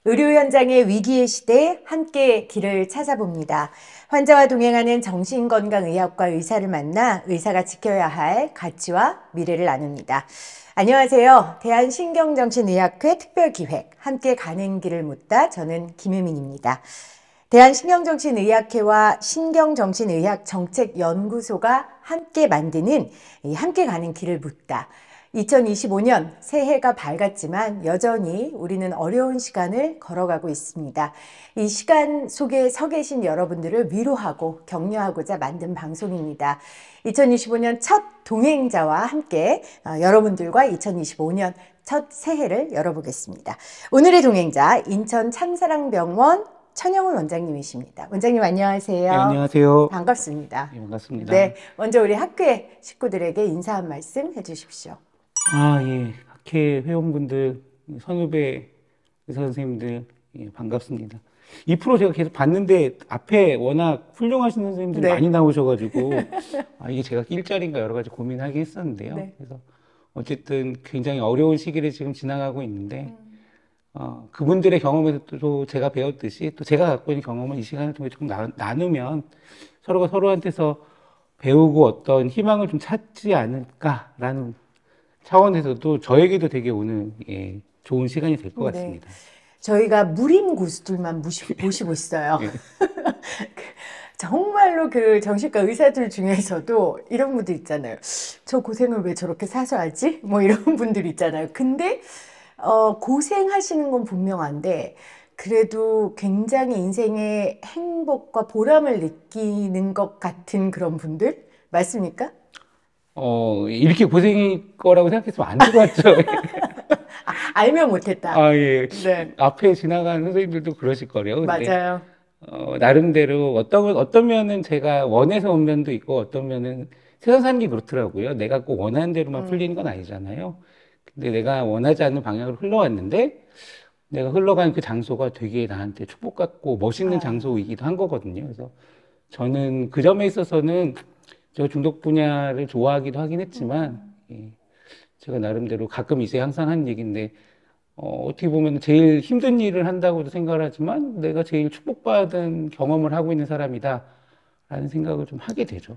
의료 현장의 위기의 시대에 함께 길을 찾아봅니다. 환자와 동행하는 정신건강의학과 의사를 만나 의사가 지켜야 할 가치와 미래를 나눕니다. 안녕하세요. 대한신경정신의학회 특별기획 함께 가는 길을 묻다. 저는 김유민입니다. 대한신경정신의학회와 신경정신의학정책연구소가 함께 만드는 함께 가는 길을 묻다. 2025년 새해가 밝았지만 여전히 우리는 어려운 시간을 걸어가고 있습니다. 이 시간 속에 서 계신 여러분들을 위로하고 격려하고자 만든 방송입니다. 2025년 첫 동행자와 함께 여러분들과 2025년 첫 새해를 열어보겠습니다. 오늘의 동행자 인천 참사랑병원 천영훈 원장님이십니다. 원장님 안녕하세요. 네, 안녕하세요. 반갑습니다. 네, 반갑습니다. 네, 먼저 우리 학회 식구들에게 인사 한 말씀 해주십시오. 예. 학회 회원분들, 선후배 의사 선생님들, 반갑습니다. 이 프로 제가 계속 봤는데 앞에 워낙 훌륭하신 선생님들이 네. 많이 나오셔가지고 이게 제가 낄 자리인가 여러 가지 고민하게 했었는데요. 네. 그래서 어쨌든 굉장히 어려운 시기를 지금 지나가고 있는데 그분들의 경험에서 또 제가 배웠듯이 또 제가 갖고 있는 경험을 이 시간을 통해 좀 나누면 서로가 서로한테서 배우고 어떤 희망을 좀 찾지 않을까라는 차원에서도 저에게도 되게 오늘 좋은 시간이 될 것 같습니다. 저희가 무림 고수들만 모시고 있어요. 네. 정말로 그 정신과 의사들 중에서도 이런 분들 있잖아요. 저 고생을 왜 저렇게 사서 하지? 뭐 이런 분들 있잖아요. 근데 고생하시는 건 분명한데 그래도 굉장히 인생의 행복과 보람을 느끼는 것 같은 그런 분들 맞습니까? 이렇게 고생일 거라고 생각했으면 안 들어왔죠. 알면 못했다. 예. 네. 앞에 지나가는 선생님들도 그러실 거래요. 근데, 맞아요. 나름대로 어떤 면은 제가 원해서 온 면도 있고, 어떤 면은 세상 사는 게 그렇더라고요. 내가 꼭 원하는 대로만 풀리는 건 아니잖아요. 근데 내가 원하지 않는 방향으로 흘러왔는데, 내가 흘러간 그 장소가 되게 나한테 축복 같고 멋있는 장소이기도 한 거거든요. 그래서 저는 그 점에 있어서는 제가 중독 분야를 좋아하기도 하긴 했지만, 제가 나름대로 가끔 이제 항상 하는 얘기인데, 어떻게 보면 제일 힘든 일을 한다고도 생각을 하지만, 내가 제일 축복받은 경험을 하고 있는 사람이다. 라는 생각을 좀 하게 되죠.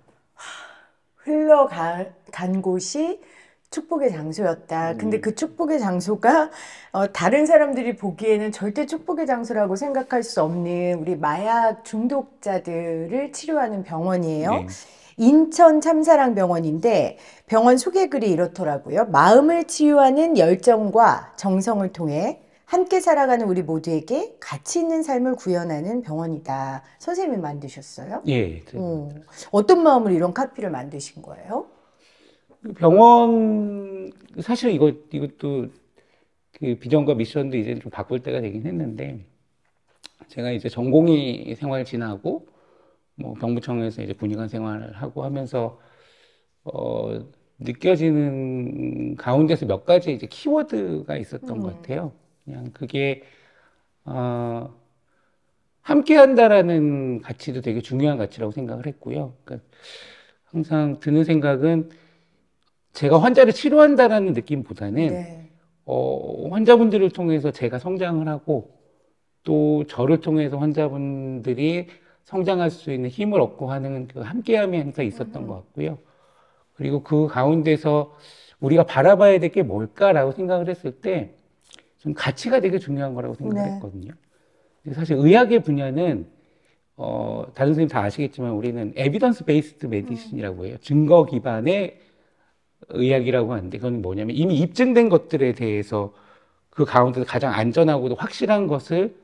흘러간 곳이 축복의 장소였다. 근데 그 축복의 장소가 다른 사람들이 보기에는 절대 축복의 장소라고 생각할 수 없는 우리 마약 중독자들을 치료하는 병원이에요. 네. 인천 참사랑병원인데 병원 소개글이 이렇더라고요. 마음을 치유하는 열정과 정성을 통해 함께 살아가는 우리 모두에게 가치 있는 삶을 구현하는 병원이다. 선생님이 만드셨어요? 예. 어떤 마음으로 이런 카피를 만드신 거예요? 병원, 사실 이것도 그 비전과 미션도 이제 좀 바꿀 때가 되긴 했는데, 제가 이제 전공의 생활 지나고, 뭐 병무청에서 이제 군의관 생활을 하고 하면서, 느껴지는 가운데서 몇 가지 이제 키워드가 있었던 것 같아요. 그냥 그게, 함께 한다라는 가치도 되게 중요한 가치라고 생각을 했고요. 그러니까 항상 드는 생각은 제가 환자를 치료한다라는 느낌보다는 네. 환자분들을 통해서 제가 성장을 하고 또 저를 통해서 환자분들이 성장할 수 있는 힘을 얻고 하는 그 함께함이 항상 있었던 것 같고요. 그리고 그 가운데서 우리가 바라봐야 될 게 뭘까라고 생각을 했을 때 좀 가치가 되게 중요한 거라고 생각을 했거든요. 사실 의학의 분야는 다른 선생님 다 아시겠지만 우리는 에비던스 베이스드 메디신이라고 해요. 증거 기반의 의학이라고 하는데 그건 뭐냐면 이미 입증된 것들에 대해서 그 가운데서 가장 안전하고도 확실한 것을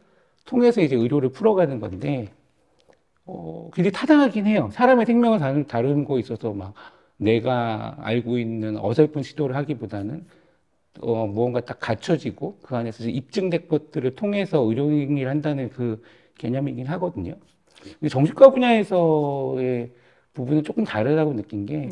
통해서 이제 의료를 풀어가는 건데 굉장히 타당하긴 해요. 사람의 생명을 다루는 거에 있어서 막 내가 알고 있는 어설픈 시도를 하기보다는 무언가 딱 갖춰지고 그 안에서 입증된 것들을 통해서 의료행위를 한다는 그 개념이긴 하거든요. 근데 정신과 분야에서의 부분은 조금 다르다고 느낀 게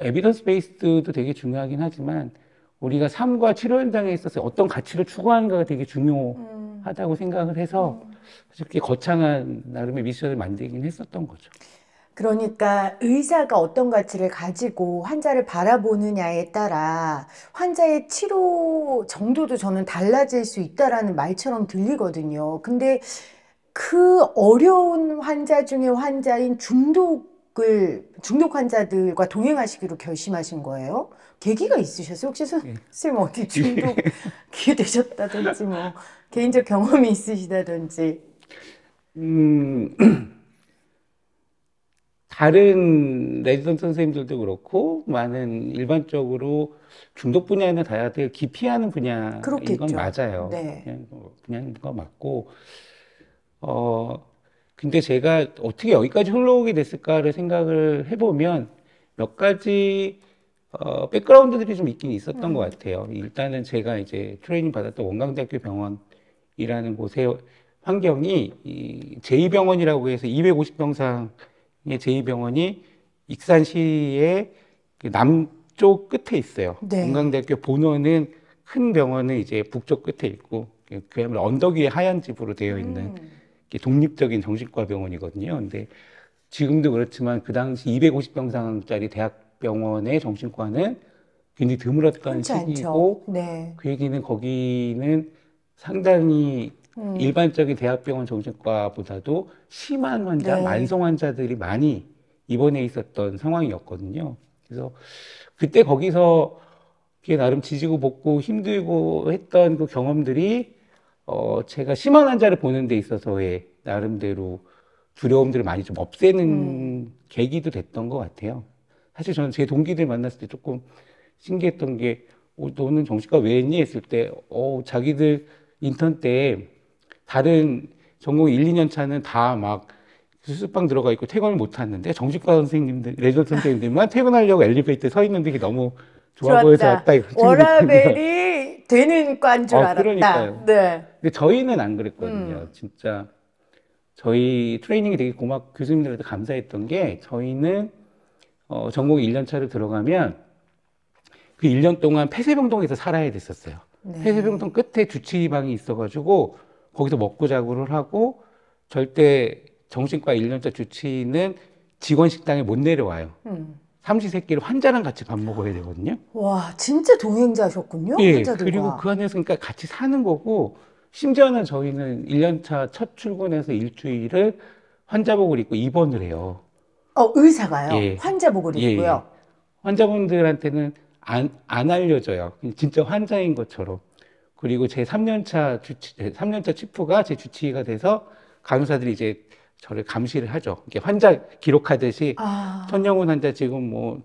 에비던스 베이스도 되게 중요하긴 하지만 우리가 삶과 치료 현장에 있어서 어떤 가치를 추구하는가가 되게 중요하다고 생각을 해서 사실 그렇게 거창한 나름의 미션을 만들긴 했었던 거죠. 그러니까 의사가 어떤 가치를 가지고 환자를 바라보느냐에 따라 환자의 치료 정도도 저는 달라질 수 있다라는 말처럼 들리거든요. 근데 그 어려운 환자 중에 환자인 중독 환자들과 동행하시기로 결심하신 거예요? 계기가 있으셨어요? 혹시 예. 선생님 어디 중독이 되셨다든지 뭐 개인적 경험이 있으시다든지. 음, 다른 레지던트 선생님들도 그렇고, 많은 일반적으로 중독 분야는 다들 기피하는 분야인 건 그렇겠죠. 맞아요. 네. 그냥 거 맞고, 어, 근데 제가 어떻게 여기까지 흘러오게 됐을까를 생각을 해보면 몇 가지, 백그라운드들이 좀 있긴 있었던 것 음, 같아요. 일단은 제가 이제 트레이닝 받았던 원광대학교 병원이라는 곳의 환경이 이 제2병원이라고 해서 250병상의 제2병원이 익산시의 그 남쪽 끝에 있어요. 네. 원광대학교 본원은 큰 병원은 이제 북쪽 끝에 있고, 그야말로 언덕 위에 하얀 집으로 되어 있는 음, 독립적인 정신과 병원이거든요. 근데 지금도 그렇지만 그 당시 250병상짜리 대학병원의 정신과는 굉장히 드물었던 흔치 않죠. 시기이고, 네. 그 얘기는 거기는 상당히 음, 일반적인 대학병원 정신과보다도 심한 환자, 네. 만성 환자들이 많이 입원해 있었던 상황이었거든요. 그래서 그때 거기서 그게 나름 지지고 볶고 힘들고 했던 그 경험들이 제가 심한 환자를 보는 데 있어서의 나름대로 두려움들을 많이 좀 음, 없애는 계기도 됐던 것 같아요. 사실 저는 제 동기들 만났을 때 조금 신기했던 게, 너는 정신과 왜 했니? 했을 때, 자기들 인턴 때 다른 전공 1, 2년 차는 다 막 수술방 들어가 있고 퇴근을 못 하는데 정신과 선생님들, 레전 선생님들만 퇴근하려고 엘리베이터에 서 있는 게 너무 좋아 보여서 좋았다. 왔다 이런 친구도 있거든요. 워라벨이 되는 과인 줄 알았다. 그러니까요. 네. 근데 저희는 안 그랬거든요. 음, 진짜 저희 트레이닝이 되게 교수님들한테 감사했던 게, 저희는 전공 1년 차를 들어가면 그 1년 동안 폐쇄병동에서 살아야 됐었어요. 폐쇄병동 네. 끝에 주치의방이 있어가지고 거기서 먹고 자고를 하고, 절대 정신과 1년차 주치의는 직원 식당에 못 내려와요. 음. 삼시세끼를 환자랑 같이 밥 먹어야 되거든요. 와, 진짜 동행자셨군요, 예, 그리고 그 환자들과. 안에서 그러니까 같이 사는 거고, 심지어는 저희는 1년차 첫 출근해서 일주일을 환자복을 입고 입원을 해요. 의사가요. 예, 환자복을 예, 예. 입고요. 환자분들한테는 안 알려져요. 진짜 환자인 것처럼. 그리고 제 3년차 치프가 제 주치의가 돼서 간호사들이 이제 저를 감시를 하죠. 이렇게 환자 기록하듯이, 아, 천영훈 환자 지금 뭐,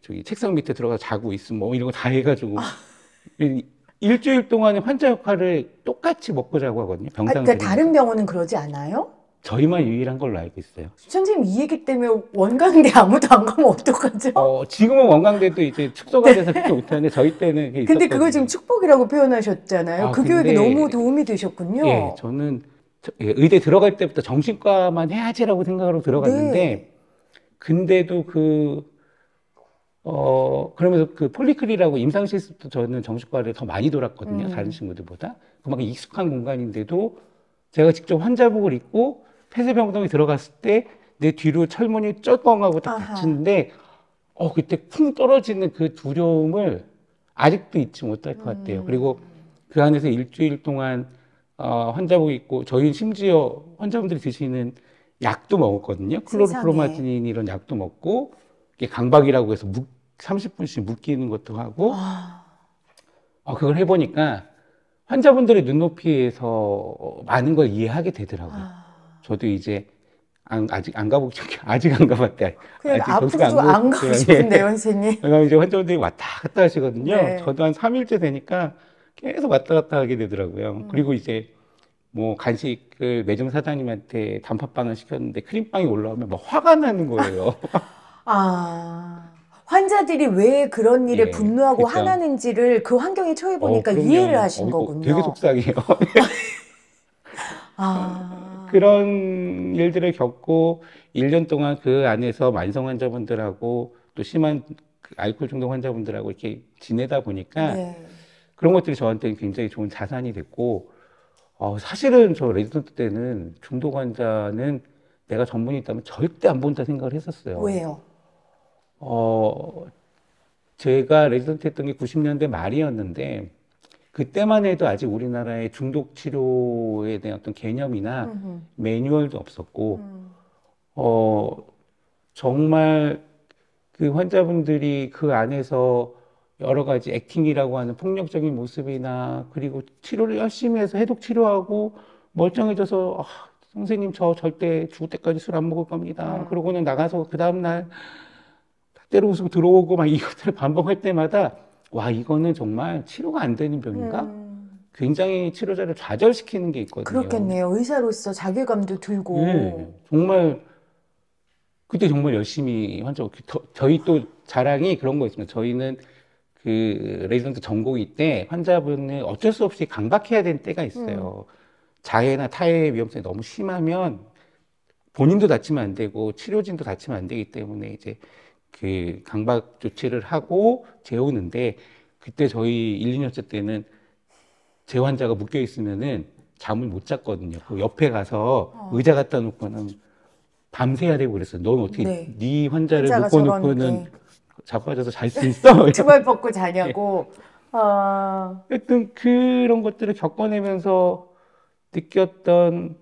저기 책상 밑에 들어가 자고 있으면 뭐 이런 거 다 해가지고, 일주일 동안에 환자 역할을 똑같이 먹고 자고 하거든요. 병상 그러니까 들으면서. 다른 병원은 그러지 않아요? 저희만 유일한 걸로 알고 있어요. 선생님 이 얘기 때문에 원광대 아무도 안 가면 어떡하죠? 지금은 원광대도 이제 축소가 돼서 그렇게 못하는데, 저희 때는 그게 근데 그걸 지금 있었거든요. 축복이라고 표현하셨잖아요. 그 교육이 너무 근데, 도움이 예, 되셨군요. 저는 의대 들어갈 때부터 정신과만 해야지라고 생각으로 네. 들어갔는데, 근데도 그러면서 그 폴리클이라고 임상 실습도 저는 정신과를 더 많이 돌았거든요. 다른 음, 친구들보다. 그만큼 익숙한 공간인데도 제가 직접 환자복을 입고 폐쇄병동에 들어갔을 때 내 뒤로 철문이 쩌뻥하고 딱 아하. 닫히는데, 그때 쿵 떨어지는 그 두려움을 아직도 잊지 못할 것 같아요. 그리고 그 안에서 일주일 동안 환자복 입고, 저희는 심지어 환자분들이 드시는 약도 먹었거든요. 세상에. 클로르프로마즈닌 이런 약도 먹고, 이게 강박이라고 해서 30분씩 묶이는 것도 하고, 아, 그걸 해보니까 환자분들의 눈높이에서 많은 걸 이해하게 되더라고요. 아. 저도 이제 아직 안 가보고 아직 안 가봤대. 그냥 아직 정수가 안 앞으로도 안 가고 먹었지만, 싶은데요, 선생님. 왜냐면 이제 환자분들이 왔다 갔다 하시거든요. 네. 저도 한 3일째 되니까 계속 왔다 갔다 하게 되더라고요. 그리고 이제 뭐 간식을 매점 사장님한테 단팥빵을 시켰는데 크림빵이 올라오면 막 화가 나는 거예요. 아, 환자들이 왜 그런 일에 예, 분노하고 그죠. 화나는지를 그 환경에 처해 보니까 이해를 그럼요. 하신 되게 거군요. 속상해요. 아, 그런 일들을 겪고 1년 동안 그 안에서 만성 환자분들하고 또 심한 그 알코올 중독 환자분들하고 이렇게 지내다 보니까 네. 그런 것들이 저한테는 굉장히 좋은 자산이 됐고, 사실은 저 레지던트 때는 중독 환자는 내가 전문이 있다면 절대 안 본다 생각을 했었어요. 왜요? 어, 제가 레지던트 했던 게 90년대 말이었는데, 그때만 해도 아직 우리나라에 중독 치료에 대한 어떤 개념이나 음흠. 매뉴얼도 없었고, 음. 어, 정말 그 환자분들이 그 안에서 여러 가지 액팅이라고 하는 폭력적인 모습이나 그리고 치료를 열심히 해서 해독 치료하고 멀쩡해져서 선생님 저 절대 죽을 때까지 술 안 먹을 겁니다. 그러고는 나가서 그 다음날 때려 부수고 들어오고 막 이것들을 반복할 때마다 와 이거는 정말 치료가 안 되는 병인가? 굉장히 치료자를 좌절시키는 게 있거든요. 그렇겠네요. 의사로서 자괴감도 들고. 예, 정말 그때 정말 열심히 저희 또 자랑이 그런 거 있습니다. 저희는 그 레지던트 전공의 때 환자분을 어쩔 수 없이 강박해야 되는 때가 있어요. 자해나 타해의 위험성이 너무 심하면 본인도 다치면 안 되고 치료진도 다치면 안 되기 때문에 이제 그 강박 조치를 하고 재우는데 그때 저희 1, 2년째 때는 제 환자가 묶여 있으면은 잠을 못 잤거든요. 그 옆에 가서 의자 갖다 놓고는 밤새야 되고 그랬어요. 넌 어떻게 네 환자를 환자가 묶어놓고는 자빠져서 잘 수 있어? 두발 벗고 자냐고. 아, 하여튼 그런 것들을 겪어내면서 느꼈던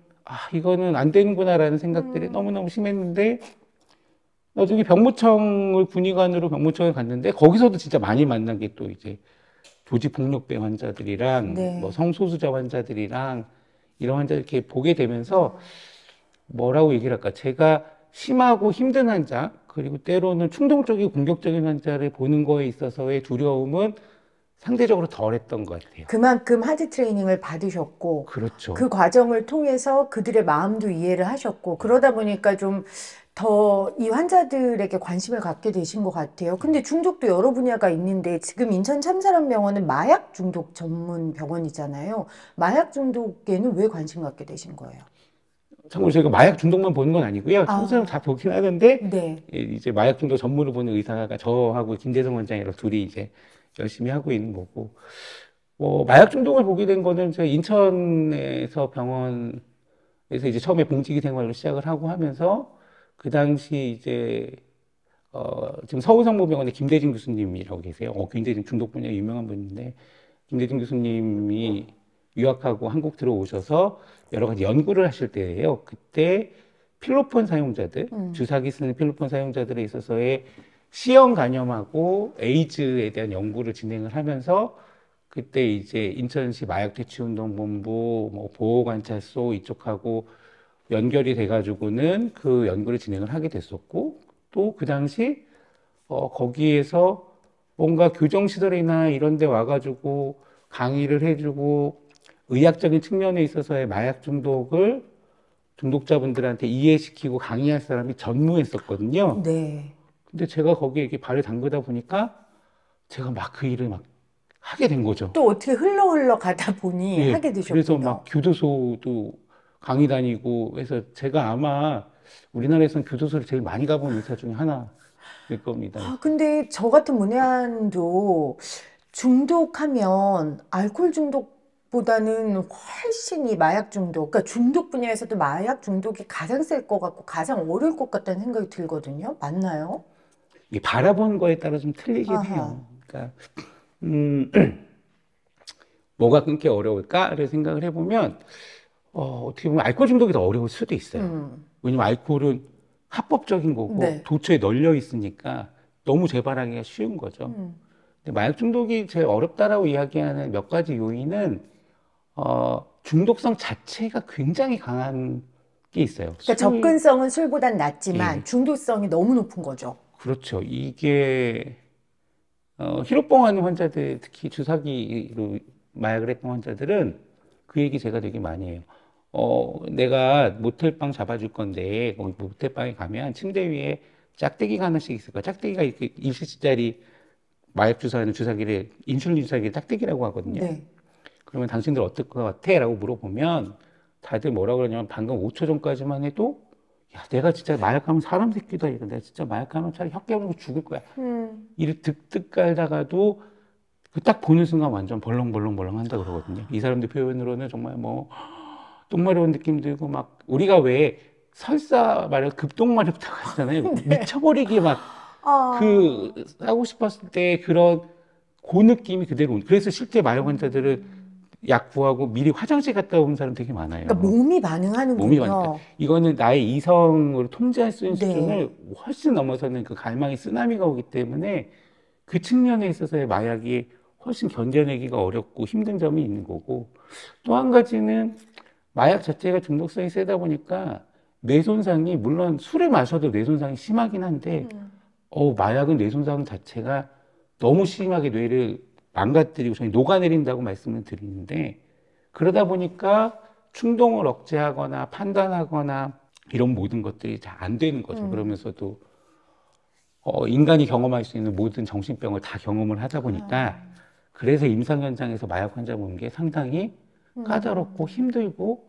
이거는 안 되는구나라는 생각들이 너무너무 심했는데 나중에 병무청을 군의관으로 병무청에 갔는데 거기서도 진짜 많이 만난 게 또 이제 조직폭력배 환자들이랑 네. 뭐 성소수자 환자들이랑 이런 환자들 이렇게 보게 되면서 뭐라고 얘기를 할까? 제가 심하고 힘든 환자, 그리고 때로는 충동적이고 공격적인 환자를 보는 거에 있어서의 두려움은 상대적으로 덜했던 것 같아요. 그만큼 하드 트레이닝을 받으셨고, 그렇죠. 그 과정을 통해서 그들의 마음도 이해를 하셨고, 그러다 보니까 좀 더 이 환자들에게 관심을 갖게 되신 것 같아요. 근데 중독도 여러 분야가 있는데, 지금 인천 참사랑병원은 마약 중독 전문 병원이잖아요. 마약 중독에는 왜 관심 갖게 되신 거예요? 참고로 저희가 마약 중독만 보는 건 아니고요. 청소년 다 보긴 하는데, 네. 이제 마약 중독 전문을 보는 의사가 저하고 김대성 원장이랑 둘이 이제 열심히 하고 있는 거고, 마약 중독을 보게 된 거는 제가 인천에서 병원에서 이제 처음에 봉직이 생활로 시작을 하고 하면서, 그 당시 이제, 지금 서울성모병원에 김대진 교수님이라고 계세요. 굉장히 지금 중독 분야에 유명한 분인데, 김대진 교수님이 유학하고 한국 들어오셔서 여러 가지 연구를 하실 때예요. 그때 필로폰 사용자들, 주사기 쓰는 필로폰 사용자들에 있어서의 C형 간염하고 에이즈에 대한 연구를 진행을 하면서 그때 이제 인천시 마약퇴치운동본부, 뭐 보호관찰소 이쪽하고 연결이 돼가지고는 그 연구를 진행을 하게 됐었고 또 그 당시 거기에서 뭔가 교정시설이나 이런 데 와가지고 강의를 해주고 의학적인 측면에 있어서의 마약 중독을 중독자분들한테 이해시키고 강의할 사람이 전무했었거든요. 네. 근데 제가 거기에 이렇게 발을 담그다 보니까 제가 막 그 일을 막 하게 된 거죠. 또 어떻게 흘러 가다 보니 하게 되셨군요. 그래서 막 교도소도 강의 다니고 해서 제가 아마 우리나라에서는 교도소를 제일 많이 가본 의사 중에 하나일 겁니다. 근데 저 같은 문외한도 중독하면 알코올 중독보다는 훨씬 이 마약 중독, 그러니까 중독 분야에서도 마약 중독이 가장 셀 것 같고 가장 어려울 것 같다는 생각이 들거든요. 맞나요? 이게 바라본 거에 따라 좀 틀리긴 해요. 그러니까 뭐가 끊기 어려울까를 생각을 해보면 어떻게 보면 알코올 중독이 더 어려울 수도 있어요. 왜냐면 알코올은 합법적인 거고 네. 도처에 널려 있으니까 너무 재발하기가 쉬운 거죠. 근데 마약 중독이 제일 어렵다라고 이야기하는 몇 가지 요인은 중독성 자체가 굉장히 강한 게 있어요. 그러니까 접근성은 술보단 낮지만 예. 중독성이 너무 높은 거죠. 그렇죠. 이게 히로뽕 하는 환자들, 특히 주사기로 마약을 했던 환자들은 그 얘기 제가 되게 많이 해요. 내가 모텔방 잡아줄 건데, 거기 모텔방에 가면 침대 위에 짝대기가 하나씩 있을 거야. 짝대기가 이렇게 1cc짜리 마약 주사하는 주사기를, 인슐린 주사기를 짝대기라고 하거든요. 네. 그러면 당신들 어떨 것 같아? 라고 물어보면 다들 뭐라 그러냐면 방금 5초 전까지만 해도 야, 내가 진짜 마약하면 사람 새끼다. 이거 내가 진짜 마약하면 차라리 혀 깨물고 죽을 거야. 이를 득득 깔다가도 그 딱 보는 순간 완전 벌렁벌렁벌렁 한다 그러거든요. 이 사람들 표현으로는 정말 뭐 똥 마려운 느낌 들고 막 우리가 왜 설사 말해 급동마렵다고 하잖아요. 네. 미쳐버리게 막 아, 하고 싶었을 때 그런 그 느낌이 그대로 그래서 실제 마약 환자들은 약 구하고 미리 화장실 갔다 온 사람 되게 그러니까 많아요. 몸이 몸이 가니까 반응하는군요. 이거는 나의 이성으로 통제할 수 있는 네. 수준을 훨씬 넘어서는 그 갈망의 쓰나미가 오기 때문에 그 측면에 있어서의 마약이 훨씬 견뎌내기가 어렵고 힘든 점이 있는 거고 또 한 가지는 마약 자체가 중독성이 세다 보니까 뇌 손상이 물론 술을 마셔도 뇌 손상이 심하긴 한데 마약은 뇌 손상 자체가 너무 심하게 뇌를 망가뜨리고 저희 녹아내린다고 말씀을 드리는데 그러다 보니까 충동을 억제하거나 판단하거나 이런 모든 것들이 잘 안 되는 거죠. 그러면서도 인간이 경험할 수 있는 모든 정신병을 다 경험을 하다 보니까 그래서 임상 현장에서 마약 환자 보는 게 상당히 까다롭고 힘들고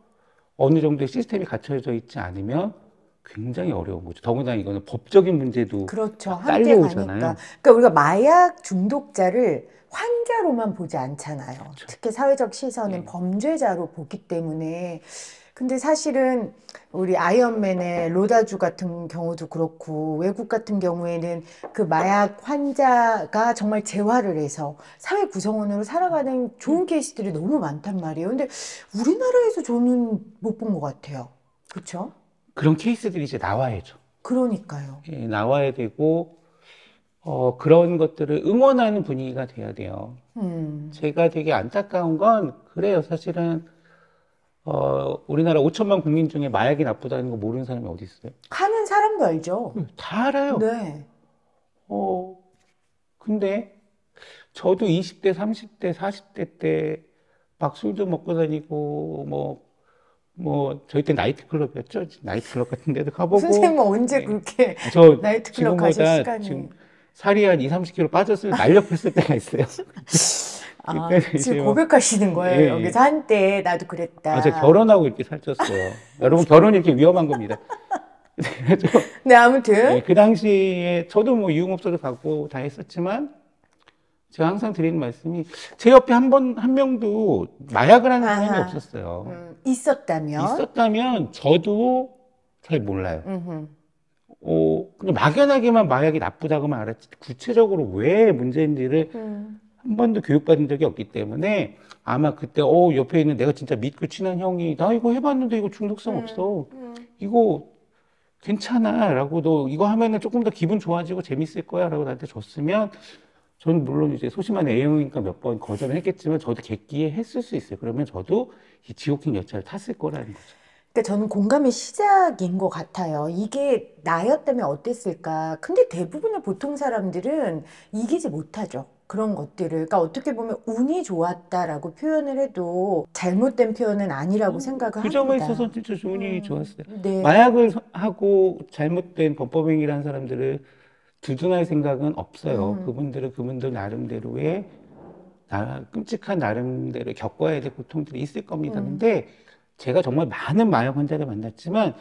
어느 정도의 시스템이 갖춰져 있지 않으면 굉장히 어려운 거죠. 더군다나 이거는 법적인 문제도 그렇죠. 막 함께 가니까. 딸려오잖아요. 그러니까 우리가 마약 중독자를 환자로만 보지 않잖아요. 그렇죠. 특히 사회적 시선은 예. 범죄자로 보기 때문에. 근데 사실은 우리 아이언맨의 로다주 같은 경우도 그렇고 외국 같은 경우에는 그 마약 환자가 정말 재활을 해서 사회 구성원으로 살아가는 좋은 케이스들이 너무 많단 말이에요. 근데 우리나라에서 저는 못 본 것 같아요. 그렇죠? 그런 케이스들이 이제 나와야죠. 그러니까요. 예, 나와야 되고 그런 것들을 응원하는 분위기가 돼야 돼요. 제가 되게 안타까운 건 그래요. 사실은 우리나라 5천만 국민 중에 마약이 나쁘다는 거 모르는 사람이 어디 있어요? 하는 사람도 알죠. 다 알아요. 네. 어, 근데 저도 20대, 30대, 40대 때 막 술도 먹고 다니고 저희 때 나이트클럽이었죠. 나이트클럽 같은 데도 가보고 선생님은 언제 네. 그렇게 저 나이트클럽 가실 지금보다 시간이. 지금 살이 한 2, 30kg 빠졌을 날렵했을 때가 있어요. 아, 그때는 이제 지금 고백하시는 예, 거예요. 예. 여기서 한때 나도 제가 그랬다. 결혼하고 이렇게 살쪘어요. 여러분, 결혼이 이렇게 위험한 겁니다. 그래서, 네, 아무튼. 예, 그 당시에 저도 뭐 유흥업소도 가고 다 했었지만 제가 항상 드리는 말씀이 제 옆에 한 명도 마약을 하는 사람이 아하. 없었어요. 있었다면. 있었다면 저도 잘 몰라요. 음흠. 그냥 막연하게만 마약이 나쁘다고만 알았지 구체적으로 왜 문제인지를 한 번도 교육받은 적이 없기 때문에 아마 그때 옆에 있는 내가 진짜 믿고 친한 형이 나 이거 해봤는데 이거 중독성 없어. 이거 괜찮아 라고 너 이거 하면은 조금 더 기분 좋아지고 재밌을 거야 라고 나한테 줬으면 저는 물론 이제 소심한 A형이니까 몇 번 거절을 했겠지만 저도 객기에 했을 수 있어요. 그러면 저도 이 지옥행 열차를 탔을 거라는 거죠. 그러니까 저는 공감의 시작인 것 같아요. 이게 나였다면 어땠을까? 근데 대부분의 보통 사람들은 이기지 못하죠. 그런 것들을. 그러니까 어떻게 보면 운이 좋았다라고 표현을 해도 잘못된 표현은 아니라고 생각을 그 점에 합니다. 있어서 진짜 운이 좋았어요. 네. 마약을 하고 잘못된 범법행위를 사람들을 두둔할 생각은 없어요. 그분들은 그분들 나름대로의 끔찍한 나름대로 겪어야 될 고통들이 있을 겁니다. 근데 제가 정말 많은 마약 환자를 만났지만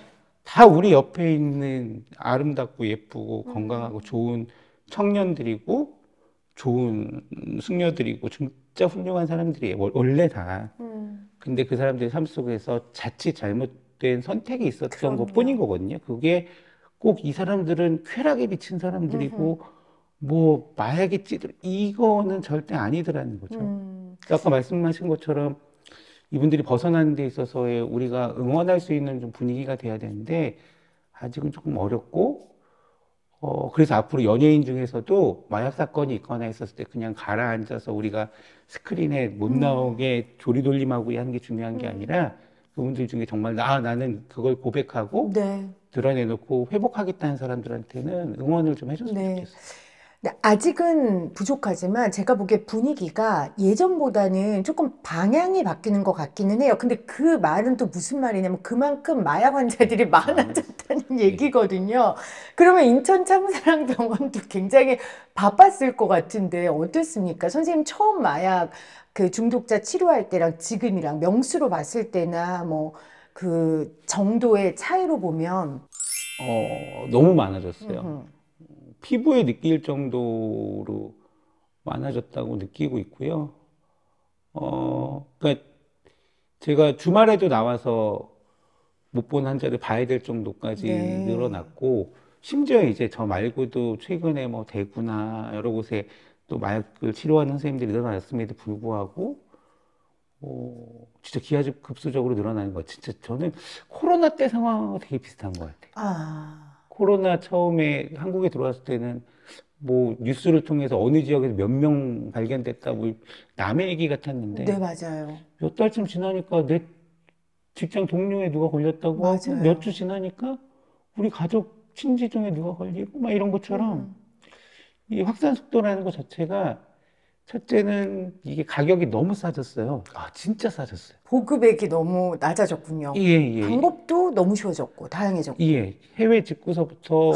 다 우리 옆에 있는 아름답고 예쁘고 건강하고 좋은 청년들이고 좋은 숙녀들이고 진짜 훌륭한 사람들이에요. 원래 다. 근데 그 사람들의 삶 속에서 자칫 잘못된 선택이 있었던 것뿐인 거거든요. 그게 꼭 이 사람들은 쾌락에 미친 사람들이고 뭐 마약에 찌들 이거는 절대 아니더라는 거죠. 아까 말씀하신 것처럼 이분들이 벗어나는 데 있어서의 우리가 응원할 수 있는 좀 분위기가 돼야 되는데 아직은 조금 어렵고 그래서 앞으로 연예인 중에서도 마약 사건이 있거나 했었을 때 그냥 가라앉아서 우리가 스크린에 못 나오게 조리돌림하고 하는 게 중요한 게 아니라 그분들 중에 정말 나는 그걸 고백하고 네. 드러내놓고 회복하겠다는 사람들한테는 응원을 좀 해줬으면 네. 좋겠어요. 근데 아직은 부족하지만 제가 보기에 분위기가 예전보다는 조금 방향이 바뀌는 것 같기는 해요. 근데 그 말은 또 무슨 말이냐면 그만큼 마약 환자들이 많아졌다는 얘기거든요. 그러면 인천 창사랑병원도 굉장히 바빴을 것 같은데 어떻습니까? 선생님 처음 마약 그 중독자 치료할 때랑 지금이랑 명수로 봤을 때나 뭐 그 정도의 차이로 보면 너무 많아졌어요. 음흠. 피부에 느낄 정도로 많아졌다고 느끼고 있고요. 그러니까 제가 주말에도 나와서 못 본 환자를 봐야 될 정도까지 네. 늘어났고, 심지어 이제 저 말고도 최근에 뭐 대구나 여러 곳에 또 마약을 치료하는 선생님들이 늘어났음에도 불구하고, 진짜 기하급수적으로 늘어나는 것. 진짜 저는 코로나 때 상황하고 되게 비슷한 것 같아요. 아, 코로나 처음에 한국에 들어왔을 때는 뭐 뉴스를 통해서 어느 지역에서 몇 명 발견됐다, 뭐 남의 얘기 네, 같았는데 맞아요. 몇 달쯤 지나니까 내 직장 동료에 누가 걸렸다고 하고 몇 주 맞아요. 지나니까 우리 가족 친지 중에 누가 걸리고 막 이런 것처럼 음. 이 확산 속도라는 것 자체가 첫째는 이게 가격이 너무 싸졌어요. 아, 진짜 싸졌어요. 보급액이 너무 낮아졌군요. 예, 예, 방법도 너무 쉬워졌고, 다양해졌고. 예. 해외 직구서부터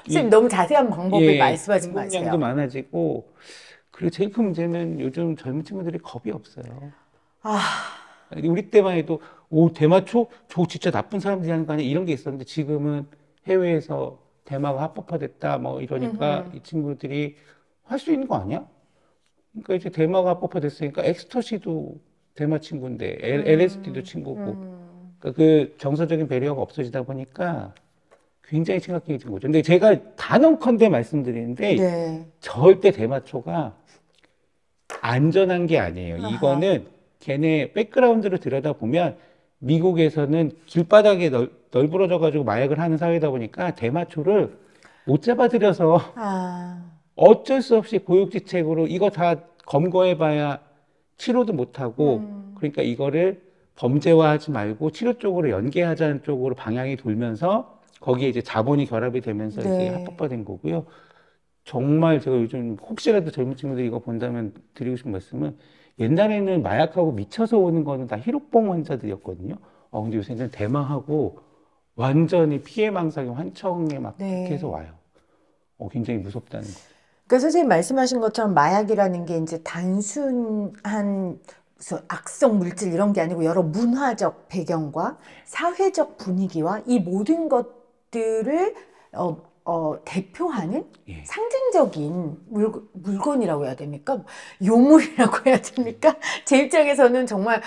선생님, 이, 너무 자세한 방법을 예, 말씀하지 공급량도 마세요. 많아지고, 그리고 제일 큰 문제는 요즘 젊은 친구들이 겁이 없어요. 아, 우리 때만 해도, 오, 대마초? 저 진짜 나쁜 사람들이 하는 거 아니야? 이런 게 있었는데, 지금은 해외에서 대마가 합법화됐다, 뭐 이러니까 이 친구들이 할 수 있는 거 아니야? 그러니까 이제 대마가 합법화됐으니까 엑스터시도 대마 친구인데, LSD도 친구고, 그러니까 그 정서적인 배려가 없어지다 보니까 굉장히 심각해진 거죠. 근데 제가 단언컨대 말씀드리는데, 네. 절대 대마초가 안전한 게 아니에요. 아하. 이거는 걔네 백그라운드를 들여다보면 미국에서는 길바닥에 널브러져가지고 마약을 하는 사회다 보니까 대마초를 못 잡아들여서 아, 어쩔 수 없이 고육지책으로 이거 다 검거해봐야 치료도 못하고, 그러니까 이거를 범죄화하지 말고 치료 쪽으로 연계하자는 쪽으로 방향이 돌면서 거기에 이제 자본이 결합이 되면서 이게 네. 합법화된 거고요. 정말 제가 요즘 혹시라도 젊은 친구들이 이거 본다면 드리고 싶은 말씀은, 옛날에는 마약하고 미쳐서 오는 거는 다 히로뽕 환자들이었거든요. 근데 요새는 대마하고 완전히 피해망상의 환청에 막 그렇게 해서 네. 와요. 굉장히 무섭다는 거. 그러니까 선생님 말씀하신 것처럼 마약이라는 게 이제 단순한 무슨 악성 물질 이런 게 아니고 여러 문화적 배경과 사회적 분위기와 이 모든 것들을 대표하는 예. 상징적인 물건이라고 해야 됩니까? 요물이라고 해야 됩니까? 제 입장에서는 정말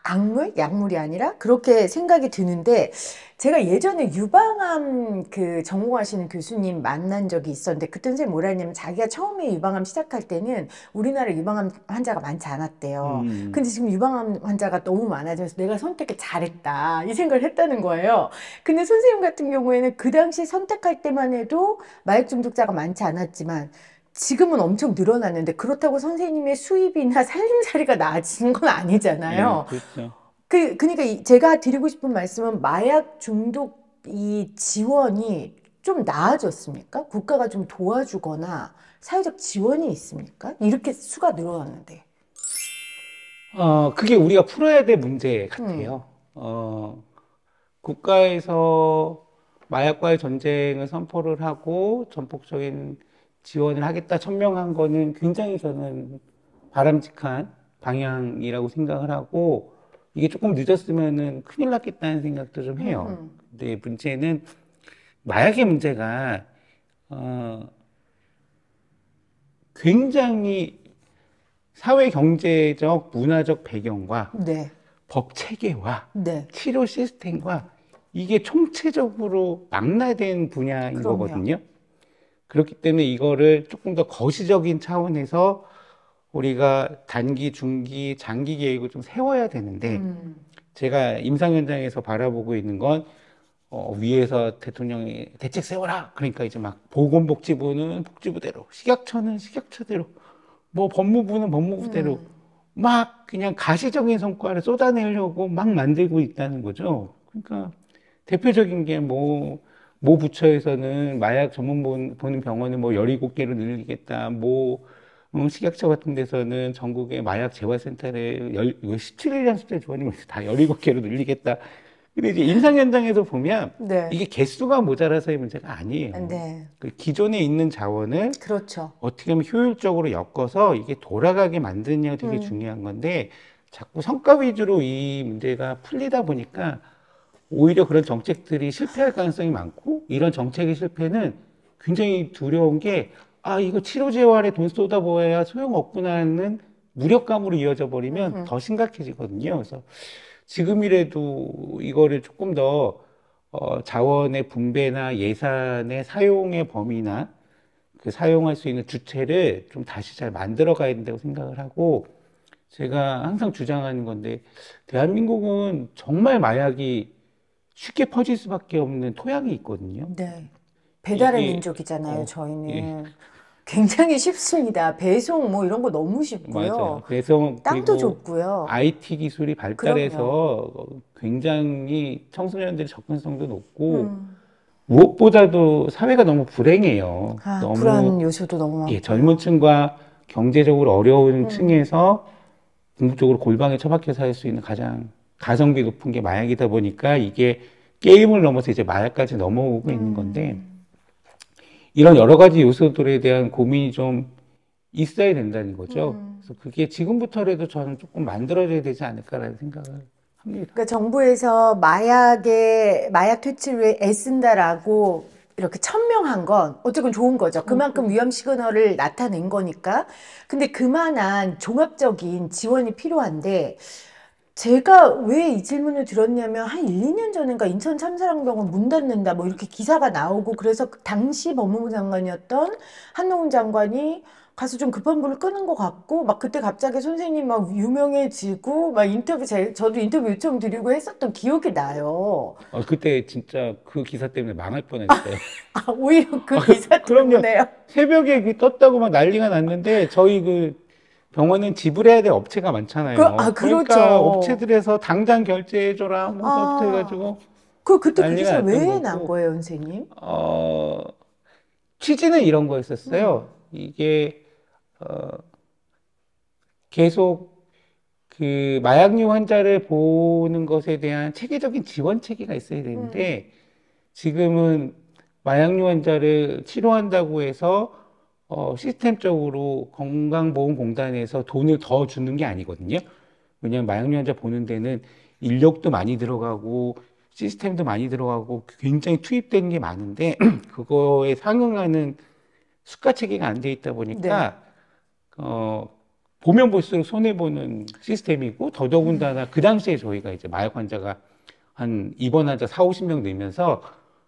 악물, 약물이 아니라 그렇게 생각이 드는데 제가 예전에 유방암 그 전공하시는 교수님 만난 적이 있었는데 그때 선생님 뭐라 했냐면 자기가 처음에 유방암 시작할 때는 우리나라에 유방암 환자가 많지 않았대요. 음, 근데 지금 유방암 환자가 너무 많아져서 내가 선택을 잘했다 이 생각을 했다는 거예요. 근데 선생님 같은 경우에는 그 당시 선택할 때만 해도 마약 중독자가 많지 않았지만 지금은 엄청 늘어났는데 그렇다고 선생님의 수입이나 살림살이가 나아지는 건 예, 아니잖아요. 그렇죠. 그러니까 제가 드리고 싶은 말씀은 마약 중독 이 지원이 좀 나아졌습니까? 국가가 좀 도와주거나 사회적 지원이 있습니까? 이렇게 수가 늘어났는데. 그게 우리가 풀어야 될 문제 음, 같아요. 국가에서 마약과의 전쟁을 선포를 하고 전폭적인 지원을 하겠다 천명한 거는 굉장히 저는 바람직한 방향이라고 생각을 하고, 이게 조금 늦었으면은 큰일 났겠다는 생각도 좀 해요. 음, 근데 문제는 마약의 문제가 어, 굉장히 사회 경제적 문화적 배경과 네, 법 체계와 네, 치료 시스템과 이게 총체적으로 망라된 분야인 그럼요. 거거든요. 그렇기 때문에 이거를 조금 더 거시적인 차원에서 우리가 단기, 중기, 장기 계획을 좀 세워야 되는데, 음, 제가 임상 현장에서 바라보고 있는 건 위에서 대통령이 대책 세워라. 그러니까 이제 막 보건복지부는 복지부대로, 식약처는 식약처대로, 뭐 법무부는 법무부대로 음, 막 그냥 가시적인 성과를 쏟아내려고 막 만들고 있다는 거죠. 그러니까 대표적인 게 모 부처에서는 마약 보는 병원을 뭐 17개로 늘리겠다. 식약처 같은 데서는 전국의 마약 재활센터를 17일이라는 숫자 좋아하는 다 17개로 늘리겠다. 근데 이제 임상 현장에서 보면 네, 이게 개수가 모자라서의 문제가 아니에요. 네, 그 기존에 있는 자원을 그렇죠. 어떻게 하면 효율적으로 엮어서 이게 돌아가게 만드느냐가 되게 음, 중요한 건데, 자꾸 성과 위주로 이 문제가 풀리다 보니까 오히려 그런 정책들이 실패할 가능성이 많고, 이런 정책의 실패는 굉장히 두려운 게, 이거 치료 재활에 돈 쏟아부어야 소용없구나 하는 무력감으로 이어져 버리면 더 심각해지거든요. 그래서 지금이라도 이거를 조금 더 자원의 분배나 예산의 사용의 범위나 그 사용할 수 있는 주체를 좀 다시 잘 만들어 가야 된다고 생각을 하고, 제가 항상 주장하는 건데, 대한민국은 정말 마약이 쉽게 퍼질 수밖에 없는 토양이 있거든요. 네. 배달의 이게, 민족이잖아요, 예, 저희는. 굉장히 쉽습니다. 배송 뭐 이런 거 너무 쉽고요. 맞아요. 그래서, 땅도 그리고 좁고요. IT 기술이 그럼요. 발달해서 굉장히 청소년들의 접근성도 높고, 음. 무엇보다도 사회가 너무 불행해요. 아, 너무, 불안 요소도 너무 예, 젊은 많고요. 층과 경제적으로 어려운 음. 층에서 궁극적으로 골방에 처박혀 살 수 있는 가장 가성비 높은 게 마약이다 보니까 이게 게임을 넘어서 이제 마약까지 넘어오고 있는 건데, 음. 이런 여러 가지 요소들에 대한 고민이 좀 있어야 된다는 거죠. 음. 그래서 그게 지금부터라도 저는 조금 만들어져야 되지 않을까라는 생각을 합니다. 그러니까 정부에서 마약 퇴치를 위해 애쓴다라고 이렇게 천명한 건 어쨌건 좋은 거죠. 그만큼 위험 시그널을 나타낸 거니까. 근데 그만한 종합적인 지원이 필요한데 제가 왜 이 질문을 드렸냐면 한 1, 2년 전인가 인천 참사랑병원 문 닫는다 뭐 이렇게 기사가 나오고 그래서 당시 법무부 장관이었던 한동훈 장관이 가서 좀 급한 불을 끄는 것 같고 막 그때 갑자기 선생님 막 유명해지고 막 저도 인터뷰 요청 드리고 했었던 기억이 나요. 그때 진짜 그 기사 때문에 망할 뻔했어요. 아, 오히려 그 기사 그럼요. 때문에요. 새벽에 떴다고 막 난리가 났는데, 저희 그 병원은 지불해야 될 업체가 많잖아요. 그러니까 그렇죠. 업체들에서 당장 결제해줘라, 뭐서부터 아, 해가지고 그때 그 난리가 기사 났던 왜 난 거고, 거예요, 선생님? 어, 취지는 이런 음, 거였었어요. 이게, 어, 계속 그 마약류 환자를 보는 것에 대한 체계적인 지원 체계가 있어야 음, 되는데, 지금은 마약류 환자를 치료한다고 해서 시스템적으로 건강보험공단에서 돈을 더 주는 게 아니거든요. 왜냐하면 마약류 환자 보는 데는 인력도 많이 들어가고 시스템도 많이 들어가고 굉장히 투입되는 게 많은데 그거에 상응하는 수가 체계가 안 돼 있다 네. 보니까 어, 보면 볼수록 손해보는 시스템이고, 더더군다나 그 당시에 저희가 이제 마약 환자가 한 입원 환자 4, 50명 늘면서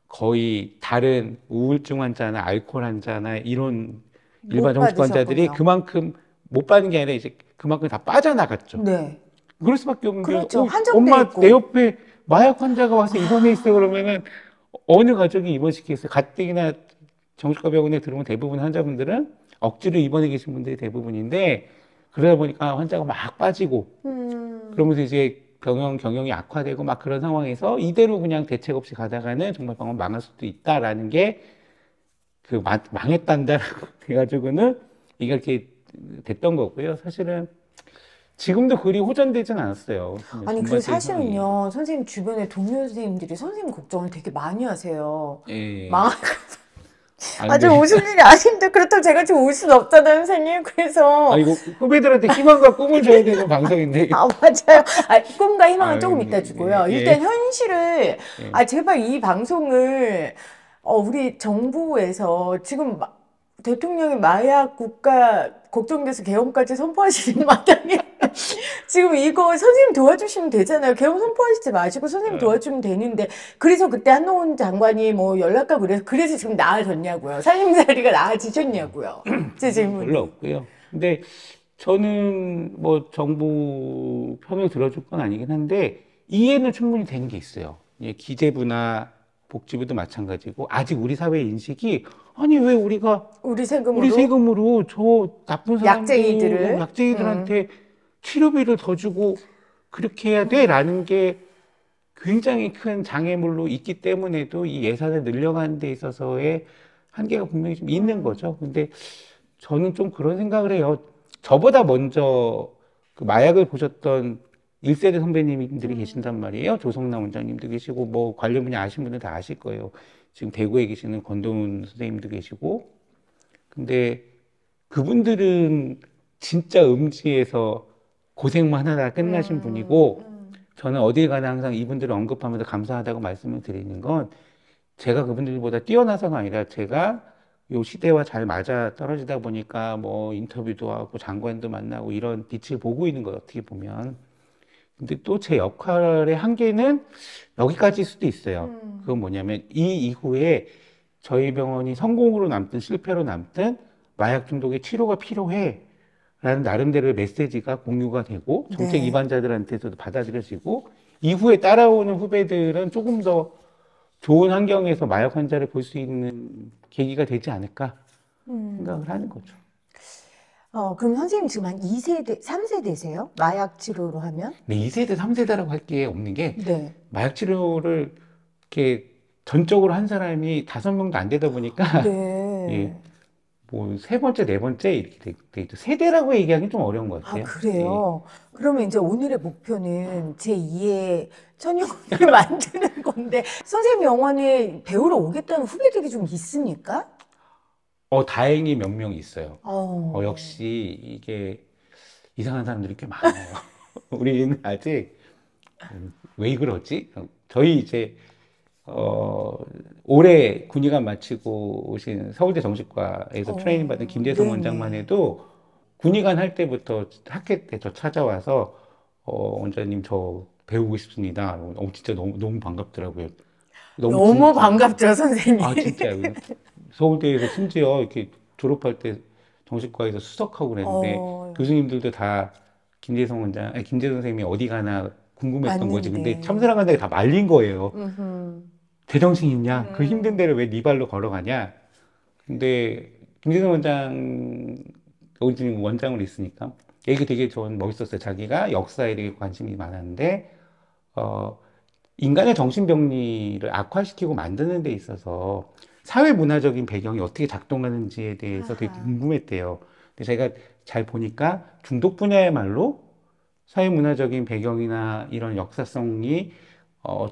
거의 다른 우울증 환자나 알코올 환자나 이런 일반 못 정신과 환자들이 받으셨군요. 그만큼 못 받는 게 아니라 이제 그만큼 다 빠져나갔죠. 네. 그럴 수밖에 없는 게, 그렇죠. 한정돼 엄마 내 있고. 옆에 마약 환자가 와서 입원해 있어 아, 그러면은 어느 가족이 입원시키겠어요? 가뜩이나 정신과 병원에 들어오면 대부분 환자분들은 억지로 입원해 계신 분들이 대부분인데, 그러다 보니까 환자가 막 빠지고 음, 그러면서 이제 경영이 악화되고 막 그런 상황에서 이대로 그냥 대책 없이 가다가는 정말 병원 망할 수도 있다라는 게 그 망했단다라고 해가지고는 이게 이렇게 됐던 거고요. 사실은 지금도 그리 호전되진 않았어요. 아니, 그 전반적인 상황이. 사실은요, 선생님 주변에 동료 선생님들이 선생님 걱정을 되게 많이 하세요. 예. 망, 아, 아주 근데, 웃을 일이 아닌데, 그렇다고 제가 지금 울 수는 없잖아요, 선생님. 아, 그래서, 이거 후배들한테 희망과 꿈을 줘야 되는 방송인데. 아, 맞아요. 아, 꿈과 희망은 아유, 조금 이따 주고요. 예, 일단 현실을, 예. 아, 제발 이 방송을, 우리 정부에서 지금 대통령이 마약 국가 걱정돼서 개헌까지 선포하시는 마당에 지금 이거 선생님 도와주시면 되잖아요. 개헌 선포하시지 마시고 선생님 어, 도와주면 되는데 그래서 그때 한동훈 장관이 뭐 연락하고 그래서 지금 나아졌냐고요. 살림살이가 나아지셨냐고요. 제 별로 질문이. 없고요. 근데 저는 뭐 정부 편을 들어줄 건 아니긴 한데, 이해는 충분히 되는 게 있어요. 예, 기재부나 복지부도 마찬가지고, 아직 우리 사회의 인식이, 아니 왜 우리 우리 세금으로 세금으로 저 나쁜 사람들, 약쟁이들을 약쟁이들한테 치료비를 더 주고 그렇게 해야 돼라는 게 굉장히 큰 장애물로 있기 때문에도 이 예산을 늘려가는 데 있어서의 한계가 분명히 좀 있는 거죠. 근데 저는 좀 그런 생각을 해요. 저보다 먼저 그 마약을 보셨던 1세대 선배님들이 계신단 말이에요. 조성남 원장님도 계시고, 뭐 관련 분야 아시는 분들 다 아실 거예요. 지금 대구에 계시는 권도훈 선생님도 계시고. 근데 그분들은 진짜 음지에서 고생만 하다가 끝나신 분이고, 저는 어딜 가나 항상 이분들을 언급하면서 감사하다고 말씀을 드리는 건, 제가 그분들보다 뛰어나서가 아니라 제가 요 시대와 잘 맞아 떨어지다 보니까 뭐 인터뷰도 하고 장관도 만나고 이런 빛을 보고 있는 거예요, 어떻게 보면. 근데 또 제 역할의 한계는 여기까지일 수도 있어요. 음. 그건 뭐냐면 이 이후에 저희 병원이 성공으로 남든 실패로 남든 마약 중독의 치료가 필요해. 라는 나름대로의 메시지가 공유가 되고 정책 네. 입안자들한테서도 받아들여지고 이후에 따라오는 후배들은 조금 더 좋은 환경에서 마약 환자를 볼 수 있는 계기가 되지 않을까 생각을 하는 거죠. 그럼 선생님 지금 한 2세대, 3세대세요? 마약 치료로 하면? 근데 2세대, 3세대라고 할 게 없는 게 네. 마약 치료를 이렇게 전적으로 한 사람이 5명도 안 되다 보니까 예, 네. 뭐 세 번째, 네 번째 이렇게 돼 있죠. 세대라고 얘기하기 좀 어려운 것 아, 같아요. 예. 그래요? 그러면 이제 오늘의 목표는 제2의 천연을 만드는 건데, 선생님 영화에 배우러 오겠다는 후배들이 좀 있습니까? 다행히 몇 명 있어요. 어, 역시 이게 이상한 사람들이 꽤 많아요. 우리는 아직 왜 그러지? 저희 이제 올해 군의관 마치고 오신 서울대 정신과에서 트레이닝 받은 김대성 원장만 네네. 해도 군의관 할 때부터 학회 때 저 찾아와서 원장님 저 배우고 싶습니다. 진짜 너무 반갑더라고요. 너무 반갑죠, 선생님. 진짜요. 서울대에서 심지어 이렇게 졸업할 때 정신과에서 수석하고 그랬는데 어, 교수님들도 다 김재성 원장, 아니, 김재성 선생님이 어디 가나 궁금했던 거지. 근데 맞는데. 참사랑 간다고 다 말린 거예요. 음흠. 제정신 있냐? 그 힘든 음, 데를 왜 네 발로 걸어가냐? 근데 김재성 원장, 여기 지금 원장으로 있으니까 얘기 되게 전 멋있었어요. 자기가 역사에 되게 관심이 많았는데 어, 인간의 정신병리를 악화시키고 만드는 데 있어서 사회 문화적인 배경이 어떻게 작동하는지에 대해서 되게 아하. 궁금했대요. 근데 제가 잘 보니까 중독 분야의말로 사회 문화적인 배경이나 이런 역사성이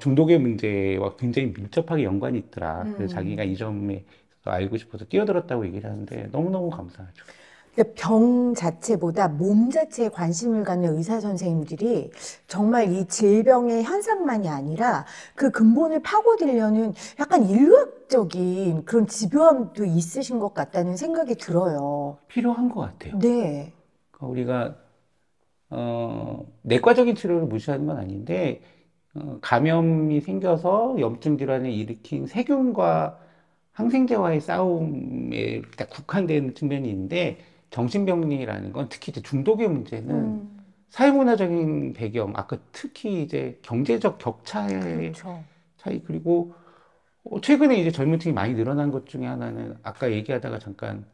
중독의 문제와 굉장히 밀접하게 연관이 있더라. 그래서 자기가 이 음. 점에 알고 싶어서 뛰어들었다고 얘기를 하는데 너무너무 감사하죠. 그러니까 병 자체보다 몸 자체에 관심을 갖는 의사 선생님들이 정말 이 질병의 현상만이 아니라 그 근본을 파고들려는 약간 인류학적인 그런 집요함도 있으신 것 같다는 생각이 들어요. 필요한 것 같아요. 네. 그러니까 우리가 내과적인 치료를 무시하는 건 아닌데 감염이 생겨서 염증 질환을 일으킨 세균과 항생제와의 싸움에 딱 국한된 측면이 있는데 정신병리라는 건 특히 이제 중독의 문제는 음, 사회문화적인 배경, 아까 특히 이제 경제적 격차의 그렇죠. 차이 그리고 최근에 이제 젊은 층이 많이 늘어난 것 중에 하나는 아까 얘기하다가 잠깐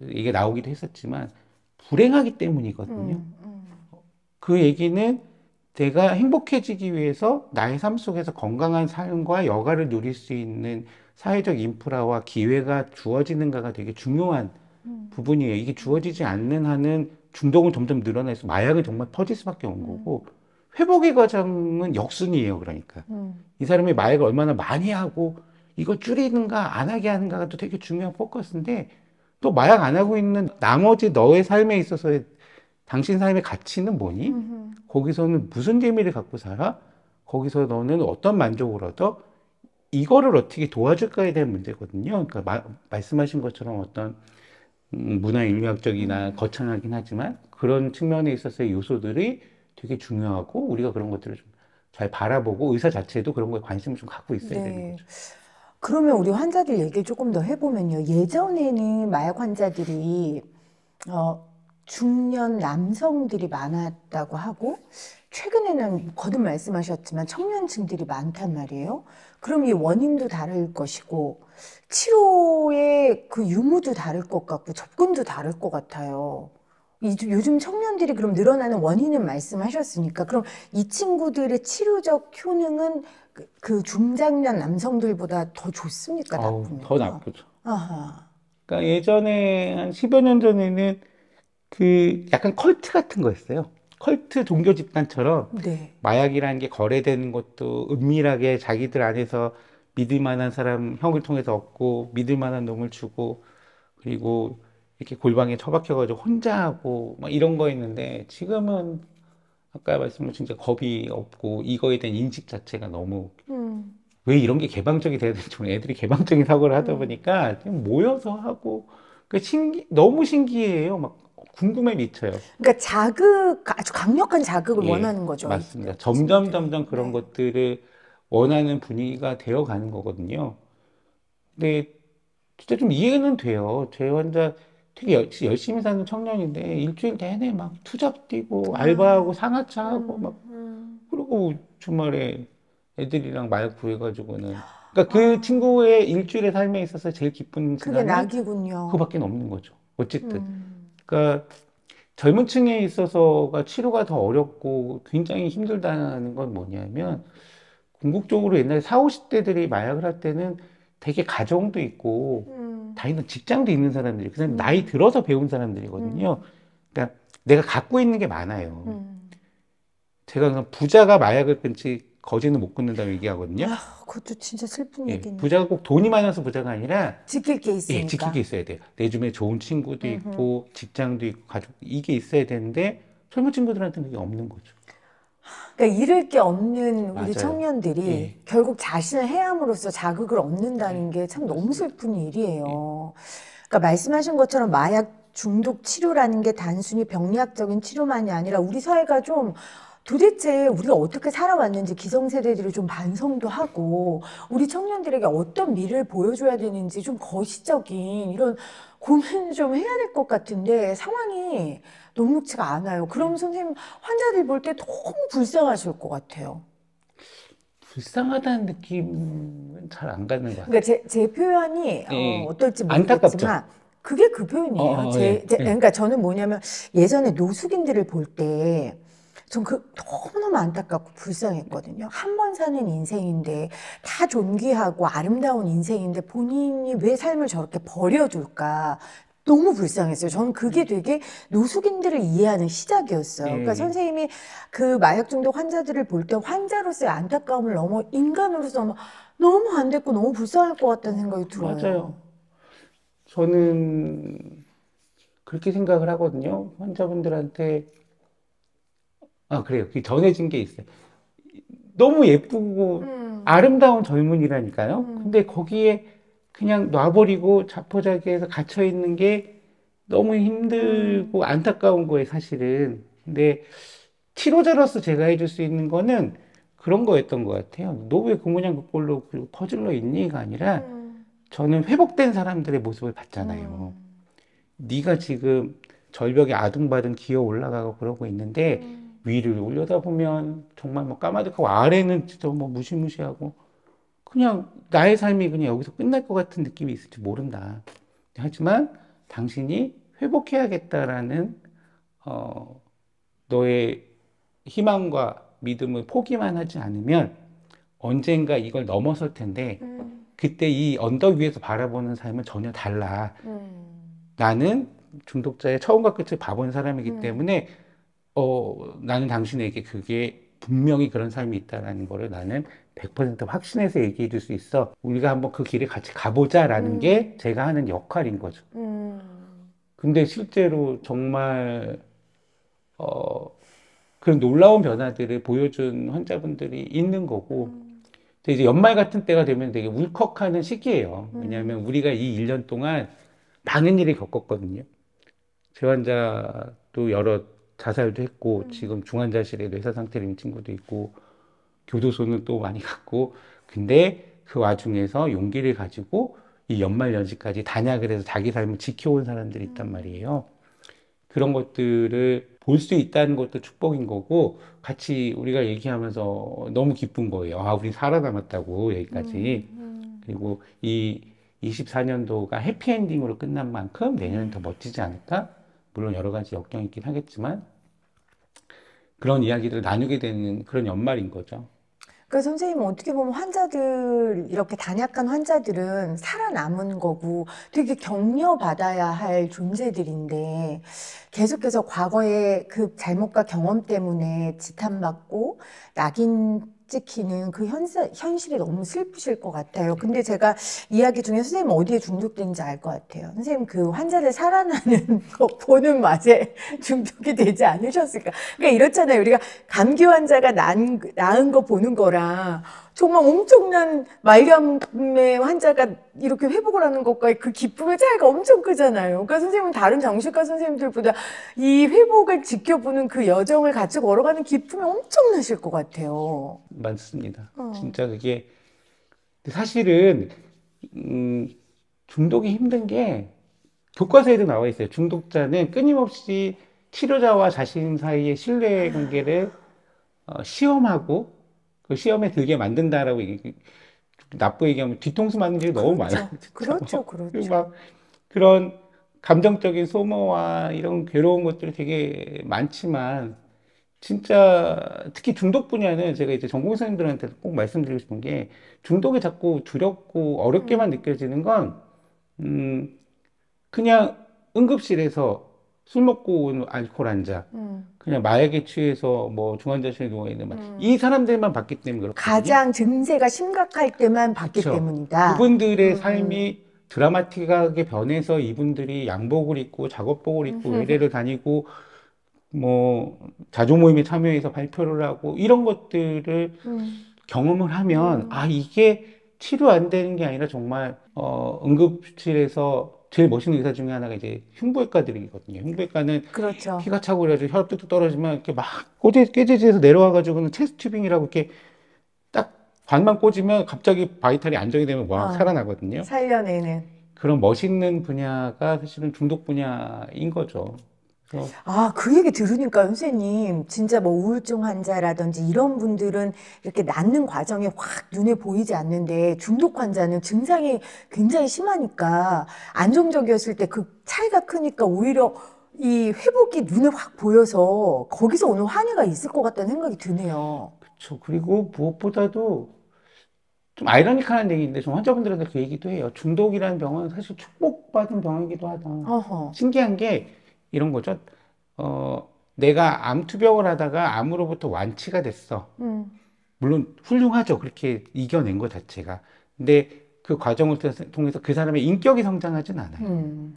이게 나오기도 했었지만 불행하기 때문이거든요. 음. 그 얘기는 내가 행복해지기 위해서 나의 삶 속에서 건강한 삶과 여가를 누릴 수 있는 사회적 인프라와 기회가 주어지는가가 되게 중요한 부분이에요. 이게 주어지지 않는 한은 중독은 점점 늘어나서 마약은 정말 퍼질 수밖에 없는 거고 회복의 과정은 역순이에요. 그러니까 이 사람이 마약을 얼마나 많이 하고 이거 줄이는가 안 하게 하는가가 또 되게 중요한 포커스인데 또 마약 안 하고 있는 나머지 너의 삶에 있어서의 당신 삶의 가치는 뭐니? 거기서는 무슨 재미를 갖고 살아? 거기서 너는 어떤 만족을 얻어? 이거를 어떻게 도와줄까에 대한 문제거든요. 그러니까 말씀하신 것처럼 어떤 문화인류학적이나 거창하긴 하지만 그런 측면에 있어서의 요소들이 되게 중요하고 우리가 그런 것들을 좀 잘 바라보고 의사 자체도 그런 거에 관심을 좀 갖고 있어야 되는 네. 거죠. 그러면 우리 환자들 얘기를 조금 더 해보면요. 예전에는 마약 환자들이 어, 중년 남성들이 많았다고 하고, 최근에는 거듭 말씀하셨지만 청년층들이 많단 말이에요. 그럼 이 원인도 다를 것이고, 치료의 그 유무도 다를 것 같고, 접근도 다를 것 같아요. 요즘 청년들이 그럼 늘어나는 원인은 말씀하셨으니까, 그럼 이 친구들의 치료적 효능은 그 중장년 남성들보다 더 좋습니까? 더 나쁩니까? 나쁘죠. 아하. 그러니까 예전에 한 10여 년 전에는 그 약간 컬트 같은 거였어요. 컬트 종교 집단처럼 네. 마약이라는 게 거래되는 것도 은밀하게 자기들 안에서 믿을 만한 사람 형을 통해서 얻고 믿을 만한 놈을 주고 그리고 이렇게 골방에 처박혀가지고 혼자 하고 막 이런 거였는데 지금은 아까 말씀하신 진짜 겁이 없고 이거에 대한 인식 자체가 너무 음, 왜 이런 게 개방적이 돼야 되는지 모르겠어요. 애들이 개방적인 사고를 하다 음. 보니까 그냥 모여서 하고 너무 신기해요. 막 궁금해 미쳐요. 그러니까 아주 강력한 자극을 예, 원하는 거죠. 맞습니다. 이 점점 친구들이. 점점 그런 네. 것들을 원하는 분위기가 되어 가는 거거든요. 근데 진짜 좀 이해는 돼요. 제 환자 되게 열심히 사는 청년인데 일주일 내내 막 투잡 뛰고 알바하고 아, 상하차 하고 막 그리고 주말에 애들이랑 마약 구해가지고는 그러니까 그 아, 친구의 일주일의 삶에 있어서 제일 기쁜 그게 시간은 낙이군요. 그거밖에 없는 거죠. 어쨌든. 음, 그러니까 젊은 층에 있어서가 치료가 더 어렵고 굉장히 힘들다는 건 뭐냐면 궁극적으로 옛날에 40, 50대들이 마약을 할 때는 되게 가정도 있고 음, 다 있는 직장도 있는 사람들이 그냥 나이 음, 들어서 배운 사람들이거든요. 음, 그러니까 내가 갖고 있는 게 많아요. 음. 제가 그냥 부자가 마약을 끊지 거지는 못 끊는다고 얘기하거든요. 아, 그것도 진짜 슬픈 예, 얘기네. 부자가 꼭 돈이 많아서 부자가 아니라 지킬 게 예, 지킬 게 있으니까. 있어야 돼요. 내 주변에 좋은 친구도 음흠. 있고 직장도 있고 가족 이게 있어야 되는데 젊은 친구들한테는 그게 없는 거죠. 그러니까 잃을 게 없는 우리 맞아요. 청년들이 예, 결국 자신을 해함으로써 자극을 예, 얻는다는 게 참 너무 맞습니다. 슬픈 예, 일이에요. 그러니까 말씀하신 것처럼 마약 중독 치료라는 게 단순히 병리학적인 치료만이 아니라 우리 사회가 좀 도대체 우리가 어떻게 살아왔는지 기성세대들이 좀 반성도 하고 우리 청년들에게 어떤 미래를 보여줘야 되는지 좀 거시적인 이런 고민을 좀 해야 될 것 같은데 상황이 녹록지가 않아요. 그럼 선생님 환자들 볼 때 너무 불쌍하실 것 같아요. 불쌍하다는 느낌은 잘 안 갖는 것 그러니까 같아요. 제 표현이 예, 어떨지 안타깝죠. 모르겠지만 그게 그 표현이에요. 예, 예. 그러니까 저는 뭐냐면 예전에 노숙인들을 볼 때 전 너무너무 안타깝고 불쌍했거든요. 한 번 사는 인생인데 다 존귀하고 아름다운 인생인데 본인이 왜 삶을 저렇게 버려둘까? 너무 불쌍했어요. 저는 그게 되게 노숙인들을 이해하는 시작이었어요. 그러니까 예, 선생님이 그 마약 중독 환자들을 볼 때 환자로서의 안타까움을 넘어 인간으로서 너무 안 됐고 너무 불쌍할 것 같다는 생각이 들어요. 맞아요. 저는 그렇게 생각을 하거든요. 환자분들한테, 그래요. 그 전해진 게 있어요. 너무 예쁘고 음, 아름다운 젊은이라니까요. 근데 음, 거기에 그냥 놔버리고 자포자기해서 gat혀 있는 게 너무 음, 힘들고 안타까운 거예요, 사실은. 근데 치료자로서 제가 해줄 수 있는 거는 그런 거였던 것 같아요. 너 왜 그 모양 그 꼴로 그리고 퍼질러 있니?가 아니라 음, 저는 회복된 사람들의 모습을 봤잖아요. 음, 네가 지금 절벽에 아둥바둥 기어 올라가고 그러고 있는데 음, 위를 올려다보면 정말 뭐 까마득하고 아래는 진짜 뭐 무시무시하고 그냥 나의 삶이 그냥 여기서 끝날 것 같은 느낌이 있을지 모른다. 하지만 당신이 회복해야겠다라는 어, 너의 희망과 믿음을 포기만 하지 않으면 언젠가 이걸 넘어설 텐데 음, 그때 이 언덕 위에서 바라보는 삶은 전혀 달라. 나는 중독자의 처음과 끝을 봐본 사람이기 음, 때문에 나는 당신에게 그게 분명히 그런 삶이 있다라는 거를 나는 100% 확신해서 얘기해 줄 수 있어. 우리가 한번 그 길을 같이 가보자라는 게 음, 제가 하는 역할인 거죠. 음, 근데 실제로 정말 어, 그런 놀라운 변화들을 보여준 환자분들이 있는 거고, 음, 근데 이제 연말 같은 때가 되면 되게 울컥하는 시기예요. 왜냐하면 음, 우리가 이 1년 동안 많은 일을 겪었거든요. 재환자도 여러 자살도 했고, 음, 지금 중환자실에 뇌사 상태로 있는 친구도 있고, 교도소는 또 많이 갔고, 근데 그 와중에서 용기를 가지고 이 연말 연시까지 단약을 해서 자기 삶을 지켜온 사람들이 있단 음, 말이에요. 그런 것들을 볼 수 있다는 것도 축복인 거고, 같이 우리가 얘기하면서 너무 기쁜 거예요. 아, 우리 살아남았다고, 여기까지. 음, 그리고 이 24년도가 해피엔딩으로 끝난 만큼 내년은 더 음. 멋지지 않을까? 물론 여러 가지 역경이 있긴 하겠지만, 그런 이야기들을 나누게 되는 그런 연말인 거죠. 그러니까 선생님은 어떻게 보면 환자들, 이렇게 단약한 환자들은 살아남은 거고 되게 격려받아야 할 존재들인데 계속해서 과거의 그 잘못과 경험 때문에 지탄받고 낙인 찍히는 그 현실이 너무 슬프실 것 같아요. 근데 제가 이야기 중에 선생님 어디에 중독된지 알 것 같아요. 선생님 그 환자들 살아나는 거 보는 맛에 중독이 되지 않으셨을까? 그러니까 이렇잖아요. 우리가 감기 환자가 나은 거 보는 거랑 정말 엄청난 말기암의 환자가 이렇게 회복을 하는 것과 그 기쁨의 차이가 엄청 크잖아요. 그러니까 선생님은 다른 정신과 선생님들보다 이 회복을 지켜보는 그 여정을 같이 걸어가는 기쁨이 엄청나실 것 같아요. 맞습니다. 진짜 그게 사실은 중독이 힘든 게 교과서에도 나와 있어요. 중독자는 끊임없이 치료자와 자신 사이의 신뢰 관계를 시험하고 그 시험에 들게 만든다라고 나쁘게 얘기하면 뒤통수 맞는 일이 너무 많아요. 그렇죠. 그리고 막 그런 감정적인 소모와 이런 괴로운 것들이 되게 많지만 진짜 특히 중독 분야는 제가 이제 전공 생님들한테 꼭 말씀드리고 싶은 게 중독이 자꾸 두렵고 어렵게만 느껴지는 건 그냥 응급실에서 술 먹고 온 알코올 한 잔, 그냥 마약에 취해서 뭐 중환자실에 누워 있는 이 사람들만 받기 때문에 그렇거든요. 가장 증세가 심각할 때만 받기 그렇죠. 때문이다. 그분들의 삶이 드라마틱하게 변해서 이분들이 양복을 입고 작업복을 입고 외래를 다니고 뭐 자조 모임에 참여해서 발표를 하고 이런 것들을 경험을 하면 아 이게 치료 안 되는 게 아니라 정말 응급실에서 제일 멋있는 의사 중에 하나가 이제 흉부외과들이거든요. 흉부외과는 그렇죠. 피가 차고 그래가지고 혈압 뚝뚝 떨어지면 이렇게 막 꾀재지에서 내려와가지고는 체스트 튜빙이라고 이렇게 딱 반만 꽂으면 갑자기 바이탈이 안정이 되면 막 살아나거든요. 살려내는. 그런 멋있는 분야가 사실은 중독 분야인 거죠. 그 얘기 들으니까 선생님, 진짜 뭐 우울증 환자라든지 이런 분들은 이렇게 낫는 과정이 확 눈에 보이지 않는데 중독 환자는 증상이 굉장히 심하니까 안정적이었을 때 그 차이가 크니까 오히려 이 회복이 눈에 확 보여서 거기서 오는 환희가 있을 것 같다는 생각이 드네요. 그렇죠. 그리고 무엇보다도 좀 아이러니컬한 얘기인데 좀 환자분들한테 그 얘기도 해요. 중독이라는 병은 사실 축복받은 병이기도 하다. 신기한 게 이런 거죠. 내가 암 투병을 하다가 암으로부터 완치가 됐어. 물론 훌륭하죠. 그렇게 이겨낸 것 자체가. 근데 그 과정을 통해서 그 사람의 인격이 성장하진 않아요.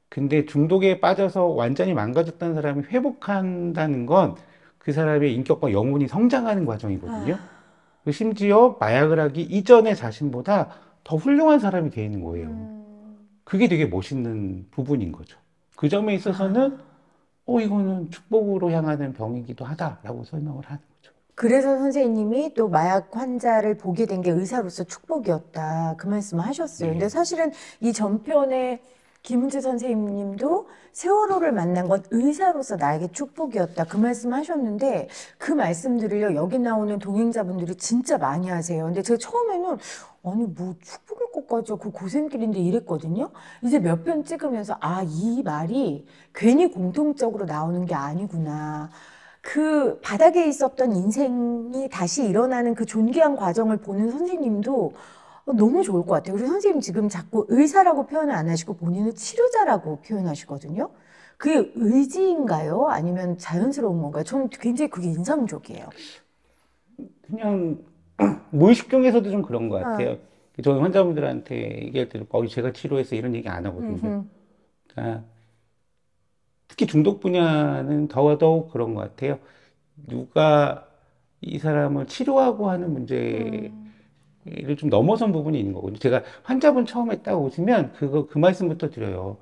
근데 중독에 빠져서 완전히 망가졌다는 사람이 회복한다는 건 그 사람의 인격과 영혼이 성장하는 과정이거든요. 심지어 마약을 하기 이전의 자신보다 더 훌륭한 사람이 되는 거예요. 그게 되게 멋있는 부분인 거죠. 그 점에 있어서는 이거는 축복으로 향하는 병이기도 하다라고 설명을 하는 거죠. 그래서 선생님이 또 마약 환자를 보게 된 게 의사로서 축복이었다. 그 말씀을 하셨어요. 근데 사실은 이 전편에 김은재 선생님도 세월호를 만난 건 의사로서 나에게 축복이었다. 그 말씀 하셨는데 그 말씀들을요, 여기 나오는 동행자분들이 진짜 많이 하세요. 근데 제가 처음에는 아니 뭐 축복일 것까지요. 그 고생길인데 이랬거든요. 이제 몇 편 찍으면서 이 말이 괜히 공통적으로 나오는 게 아니구나. 그 바닥에 있었던 인생이 다시 일어나는 그 존귀한 과정을 보는 선생님도 너무 좋을 것 같아요. 그리고 선생님 지금 자꾸 의사라고 표현을 안 하시고 본인은 치료자라고 표현하시거든요. 그게 의지인가요? 아니면 자연스러운 건가요? 저는 굉장히 그게 인상적이에요. 그냥 무의식 중에서도 좀 그런 것 같아요. 저는 환자분들한테 얘기할 때도 제가 치료해서 이런 얘기 안 하거든요. 그러니까 특히 중독 분야는 더더욱 그런 것 같아요. 누가 이 사람을 치료하고 하는 문제를 좀 넘어선 부분이 있는 거거든요. 제가 환자분 처음에 딱 오시면 그 말씀부터 드려요.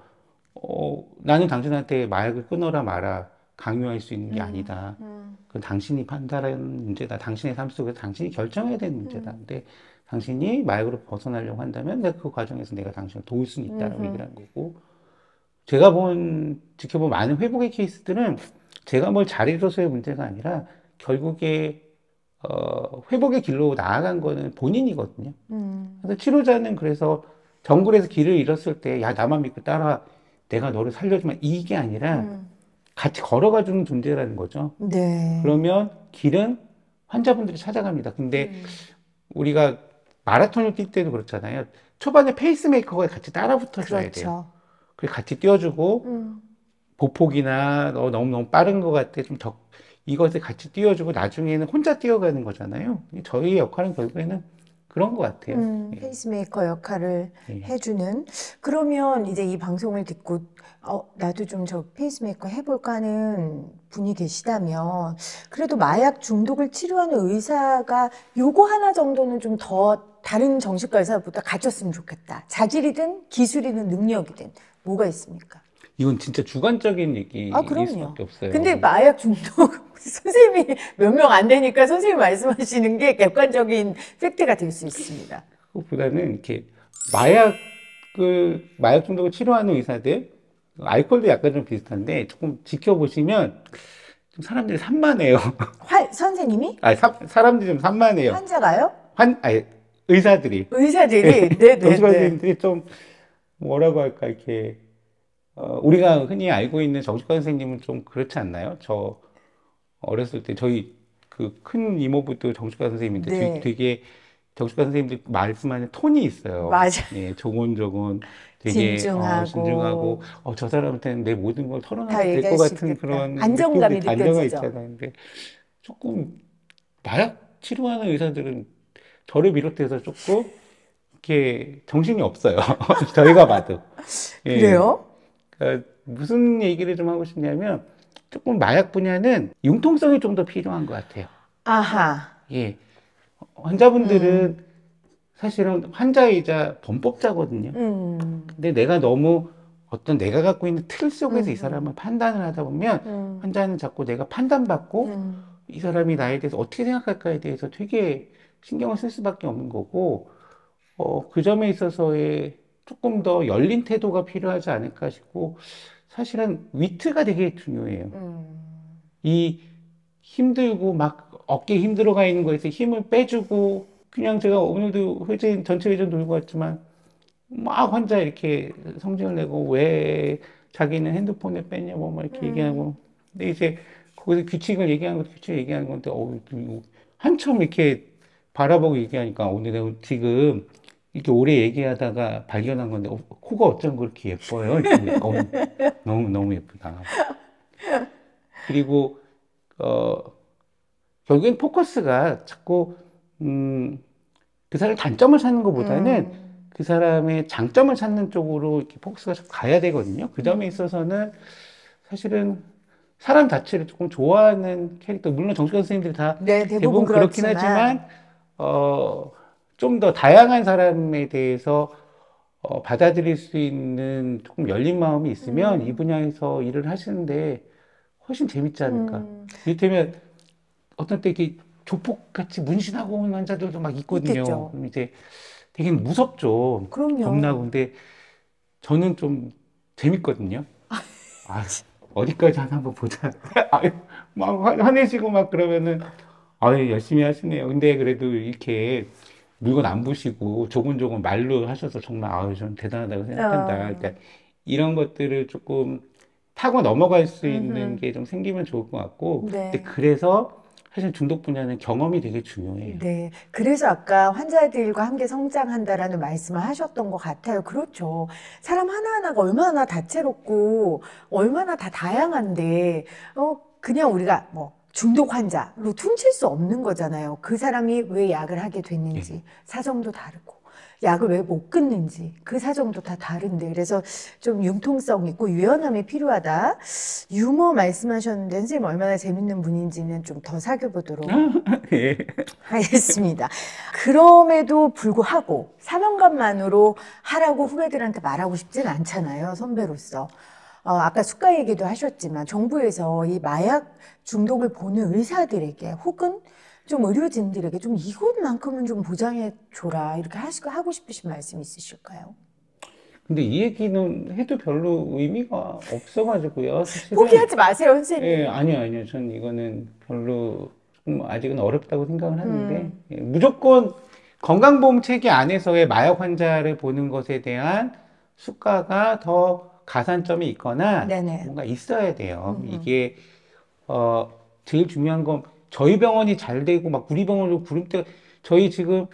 나는 당신한테 마약을 끊어라 마라 강요할 수 있는 게 아니다. 그건 당신이 판단하는 문제다. 당신의 삶 속에서 당신이 결정해야 되는 문제다. 근데 당신이 마약으로 벗어나려고 한다면 내가 그 과정에서 내가 당신을 도울 수는 있다라고 얘기를 한 거고, 제가 지켜본 많은 회복의 케이스들은 제가 뭘 잘해줘서의 문제가 아니라 결국에 회복의 길로 나아간 거는 본인이거든요. 그래서 치료자는 그래서 정글에서 길을 잃었을 때, 야, 나만 믿고 따라와. 내가 너를 살려주면 이게 아니라 같이 걸어가주는 존재라는 거죠. 네. 그러면 길은 환자분들이 찾아갑니다. 근데 우리가 마라톤을 뛸 때도 그렇잖아요. 초반에 페이스메이커가 같이 따라 붙어줘야 돼요. 그래서 같이 뛰어주고, 보폭이나 너 너무 빠른 것 같아. 이것을 같이 뛰어주고 나중에는 혼자 뛰어가는 거잖아요. 저희의 역할은 결국에는 그런 것 같아요. 예. 페이스메이커 역할을 예. 해주는. 그러면 이제 이 방송을 듣고 나도 좀 저 페이스메이커 해볼까 하는 분이 계시다면 그래도 마약 중독을 치료하는 의사가 요거 하나 정도는 좀 더 다른 정신과 의사보다 갖췄으면 좋겠다. 자질이든 기술이든 능력이든 뭐가 있습니까? 이건 진짜 주관적인 얘기일 그럼요. 수밖에 없어요. 근데 마약 중독 선생님이 몇 명 안 되니까 선생님 말씀하시는 게 객관적인 팩트가 될 수 있습니다. 그것보다는 이렇게 마약 중독을 치료하는 의사들, 알코올도 약간 좀 비슷한데 조금 지켜보시면 좀 사람들이 산만해요. 선생님이? 사람들이 좀 산만해요. 환자가요? 의사들이. 의사들이? 네네네. 정신과 선생님들이 좀 뭐라고 할까, 이렇게, 우리가 흔히 알고 있는 정신과 선생님은 좀 그렇지 않나요? 저 어렸을 때 저희 그 큰 이모부도 정신과 선생님인데 네. 되게 정신과 선생님들 말씀하는 톤이 있어요. 맞아. 예, 조곤조곤 되게 진중하고. 진중하고 저 사람한테는 내 모든 걸 다 털어놔도 될 얘기할 것 수 같은 있겠다. 그런 안정감이 느낌이 안정감 느껴지죠. 있잖아요. 근데 조금 마약 치료하는 의사들은 저를 비롯해서 조금 이렇게 정신이 없어요. 저희가 봐도. 예. 그래요? 그러니까 무슨 얘기를 좀 하고 싶냐면 조금 마약 분야는 융통성이 좀 더 필요한 것 같아요. 아하. 예. 환자분들은 사실은 환자이자 범법자거든요. 근데 내가 너무 내가 갖고 있는 틀 속에서 이 사람을 판단을 하다 보면 환자는 자꾸 내가 판단받고 이 사람이 나에 대해서 어떻게 생각할까에 대해서 되게 신경을 쓸 수밖에 없는 거고, 그 점에 있어서의 조금 더 열린 태도가 필요하지 않을까 싶고, 사실은 위트가 되게 중요해요. 이 힘들고 막 어깨 힘들어가 있는 거에서 힘을 빼주고, 그냥 제가 오늘도 전체 회전 돌고 왔지만, 막 환자 이렇게 성질을 내고, 왜 자기는 핸드폰을 뺐냐고 막 이렇게 얘기하고. 근데 이제 거기서 규칙을 얘기하는 것도 규칙을 얘기하는 건데, 한참 이렇게 바라보고 얘기하니까, 오늘 내가 지금 이렇게 오래 얘기하다가 발견한 건데, 코가 어쩜 그렇게 예뻐요? 이렇게, 너무 예쁘다. 그리고, 결국엔 포커스가 자꾸, 그 사람의 단점을 찾는 것보다는 그 사람의 장점을 찾는 쪽으로 이렇게 포커스가 자꾸 가야 되거든요. 그 점에 있어서는 사실은 사람 자체를 조금 좋아하는 캐릭터, 물론 정신과 선생님들이 다 네, 대부분 그렇긴 하지만, 좀 더 다양한 사람에 대해서 받아들일 수 있는 조금 열린 마음이 있으면 이 분야에서 일을 하시는데 훨씬 재밌지 않을까. 이를테면 어떤 때 이렇게 조폭같이 문신하고 온 환자들도 막 있거든요. 있겠죠. 그럼 이제 되게 무섭죠. 그럼요. 겁나고. 근데 저는 좀 재밌거든요. 어디까지 하나 한번 보자. 막 화내시고 막 그러면은, 열심히 하시네요. 근데 그래도 이렇게 물건 안 부시고 조곤조곤 말로 하셔서 정말, 좀 대단하다고 생각한다. 그러니까 이런 것들을 조금 타고 넘어갈 수 있는 게 좀 생기면 좋을 것 같고. 네. 근데 그래서 사실 중독 분야는 경험이 되게 중요해요. 네. 그래서 아까 환자들과 함께 성장한다라는 말씀을 하셨던 것 같아요. 그렇죠. 사람 하나하나가 얼마나 다채롭고, 얼마나 다 다양한데, 그냥 우리가 중독 환자로 퉁칠 수 없는 거잖아요. 그 사람이 왜 약을 하게 됐는지, 사정도 다르고, 약을 왜 못 끊는지, 그 사정도 다 다른데, 그래서 좀 융통성 있고 유연함이 필요하다. 유머 말씀하셨는데, 선생님 얼마나 재밌는 분인지는 좀 더 사귀어보도록 예. 하겠습니다. 그럼에도 불구하고 사명감만으로 하라고 후배들한테 말하고 싶진 않잖아요, 선배로서. 아까 수가 얘기도 하셨지만 정부에서 이 마약 중독을 보는 의사들에게 혹은 좀 의료진들에게 좀 이것만큼은 좀 보장해 줘라 이렇게 하고 싶으신 말씀 있으실까요? 근데 이 얘기는 해도 별로 의미가 없어가지고요. 사실은. 포기하지 마세요, 선생님. 예, 아니요. 전 이거는 별로 조금 아직은 어렵다고 생각을 하는데, 무조건 건강보험 체계 안에서의 마약 환자를 보는 것에 대한 수가가 더 가산점이 있거나 네네. 뭔가 있어야 돼요. 이게, 제일 중요한 건 저희 병원이 잘 되고 막 우리 병원으로 구름대가, 저희 지금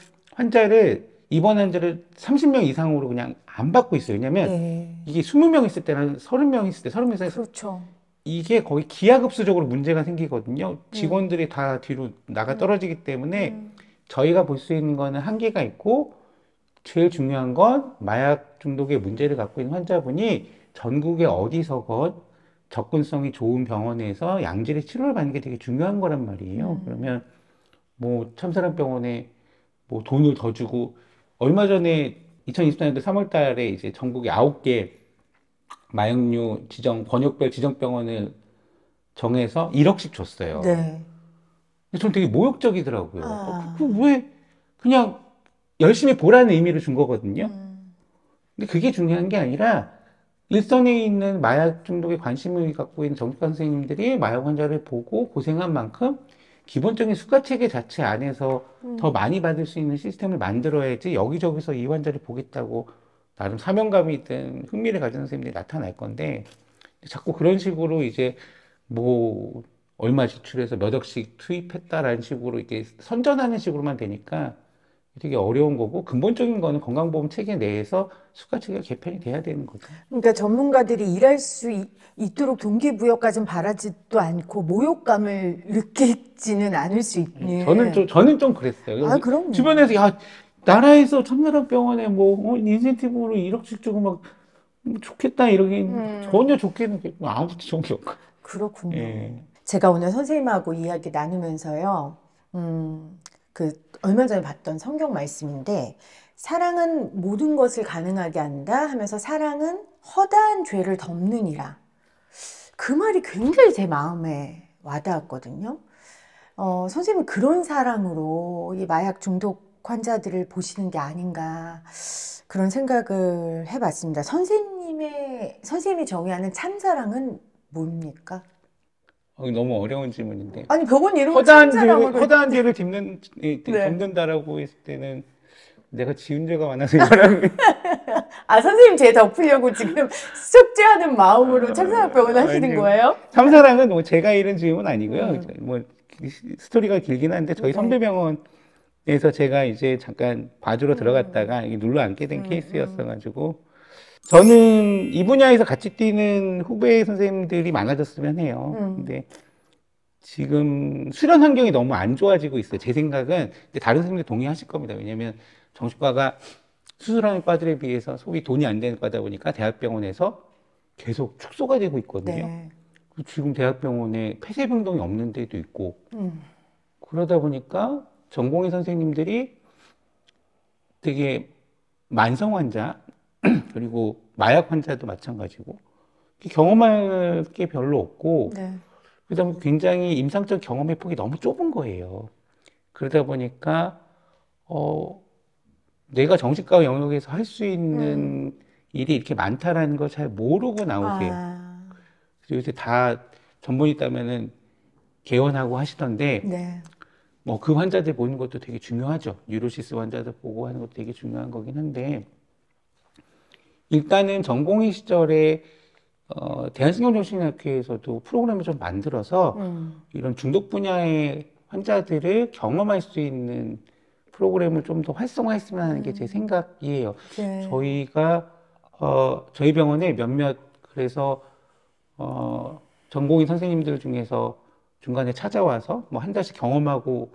입원 환자를 30명 이상으로 그냥 안 받고 있어요. 왜냐면 네. 이게 20명 있을 때랑 30명 있을 때, 30명 그렇죠. 이게 거의 기하급수적으로 문제가 생기거든요. 직원들이 다 뒤로 나가 떨어지기 때문에 저희가 볼 수 있는 거는 한계가 있고, 제일 중요한 건 마약 중독의 문제를 갖고 있는 환자분이 전국에 어디서건 접근성이 좋은 병원에서 양질의 치료를 받는 게 되게 중요한 거란 말이에요. 그러면 뭐 참사랑병원에 뭐 돈을 더 주고, 얼마 전에 2024년도 3월 달에 이제 전국에 9개 마약류 번역별 지정병원을 정해서 1억씩 줬어요. 네. 근데 전 되게 모욕적이더라고요. 아. 왜 그냥 열심히 보라는 의미로 준 거거든요. 근데 그게 중요한 게 아니라 일선에 있는 마약 중독에 관심을 갖고 있는 정신과 선생님들이 마약 환자를 보고 고생한 만큼 기본적인 수가 체계 자체 안에서 더 많이 받을 수 있는 시스템을 만들어야지 여기저기서 이 환자를 보겠다고 나름 사명감이든 흥미를 가진 선생님들이 나타날 건데, 자꾸 그런 식으로 이제 뭐 얼마 지출해서 몇 억씩 투입했다라는 식으로 이렇게 선전하는 식으로만 되니까 되게 어려운 거고, 근본적인 거는 건강보험 체계 내에서 수가 체계가 개편이 돼야 되는 거죠. 그러니까 전문가들이 일할 수 있도록 동기부여까지는 바라지도 않고 모욕감을 느끼지는 않을 수 있는. 저는 좀 그랬어요. 아, 그럼요. 주변에서 야, 나라에서 참나라병원에 뭐 인센티브로 1억씩 주고 막 좋겠다 이러긴 전혀 좋게는 아무도 좋은 게 없고. 그렇군요. 예. 제가 오늘 선생님하고 이야기 나누면서요, 그 얼마 전에 봤던 성경 말씀인데, 사랑은 모든 것을 가능하게 한다 하면서 사랑은 허다한 죄를 덮느니라. 그 말이 굉장히 제 마음에 와닿았거든요. 선생님은 그런 사랑으로 이 마약 중독 환자들을 보시는 게 아닌가 그런 생각을 해봤습니다. 선생님이 정의하는 참사랑은 뭡니까? 너무 어려운 질문인데. 아니, 병원 이름을 참사랑으로. 허다한 죄를 덮는다라고 했을 때는 내가 지은 죄가 많아서 이거랑. 아, 선생님 죄 덮으려고 지금 숙제하는 마음으로 참사랑병원을 하시는 아니요. 거예요? 참사랑은 뭐 제가 잃은 지음은 아니고요. 뭐 스토리가 길긴 한데 저희 네. 선배병원에서 제가 이제 잠깐 봐주러 들어갔다가 이게 눌러 앉게 된 케이스였어가지고, 저는 이 분야에서 같이 뛰는 후배 선생님들이 많아졌으면 해요. 근데 지금 수련 환경이 너무 안 좋아지고 있어요. 제 생각은. 근데 다른 선생님들 동의하실 겁니다. 왜냐면 정신과가 수술하는 과들에 비해서 소비 돈이 안 되는 과다 보니까 대학병원에서 계속 축소가 되고 있거든요. 네. 지금 대학병원에 폐쇄병동이 없는 데도 있고, 그러다 보니까 전공의 선생님들이 되게 만성 환자, 그리고 마약 환자도 마찬가지고, 경험할 게 별로 없고, 네. 그다음에 굉장히 임상적 경험의 폭이 너무 좁은 거예요. 그러다 보니까, 내가 정신과 영역에서 할 수 있는 일이 이렇게 많다라는 걸 잘 모르고 나오세요. 그래서 요새 다 전문 있다면은 개원하고 하시던데, 네. 뭐 그 환자들 보는 것도 되게 중요하죠. 뉴로시스 환자들 보고 하는 것도 되게 중요한 거긴 한데, 일단은 전공의 시절에 대한신경정신의학회에서도 프로그램을 좀 만들어서 이런 중독 분야의 환자들을 경험할 수 있는 프로그램을 좀 더 활성화했으면 하는 게 제 생각이에요. 네. 저희가 저희 병원에 몇몇 그래서 전공의 선생님들 중에서 중간에 찾아와서 뭐 한 달씩 경험하고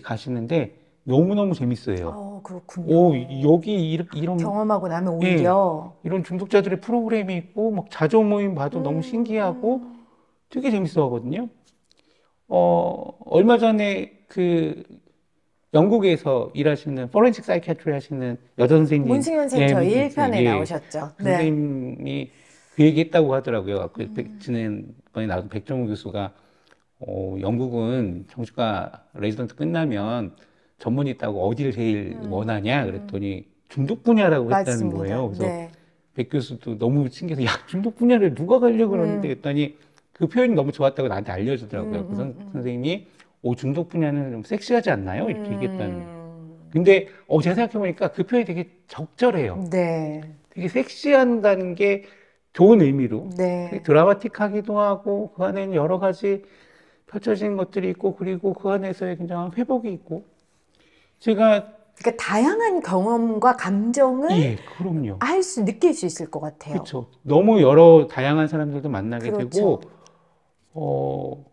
가시는데 너무너무 재밌어요. 그렇군요. 여기 이런 경험하고 나면 오히려. 이런 중독자들의 프로그램이 있고 막 자조 모임 봐도 너무 신기하고 되게 재밌어 하거든요. 얼마 전에 그 영국에서 일하시는 포렌식 사이키아트리 하시는 여자 선생님, 문승현 선생님 저희 문승현 1편에 예, 나오셨죠. 그 네. 선생님이 그 얘기 했다고 하더라고요. 지난번에 나온 백종우 교수가 영국은 정신과 레지던트 끝나면 전문의 있다고 어디를 제일 원하냐 그랬더니 중독 분야라고 했다는 맞습니다. 거예요. 그래서 네. 백 교수도 너무 신기해서 야, 중독 분야를 누가 가려고 그러는데 했더니 그 표현이 너무 좋았다고 나한테 알려주더라고요. 그 선생님이 중독 분야는 좀 섹시하지 않나요? 이렇게 얘기했다는 거예요. 근데 제가 생각해보니까 그 표현이 되게 적절해요. 네. 되게 섹시한다는 게 좋은 의미로 네. 되게 드라마틱하기도 하고 그 안에는 여러 가지 펼쳐진 것들이 있고 그리고 그 안에서의 굉장한 회복이 있고 제가 그러니까 다양한 경험과 감정을 그럼요. 느낄 수 있을 것 같아요. 그렇죠. 너무 여러 다양한 사람들도 만나게 그렇죠. 되고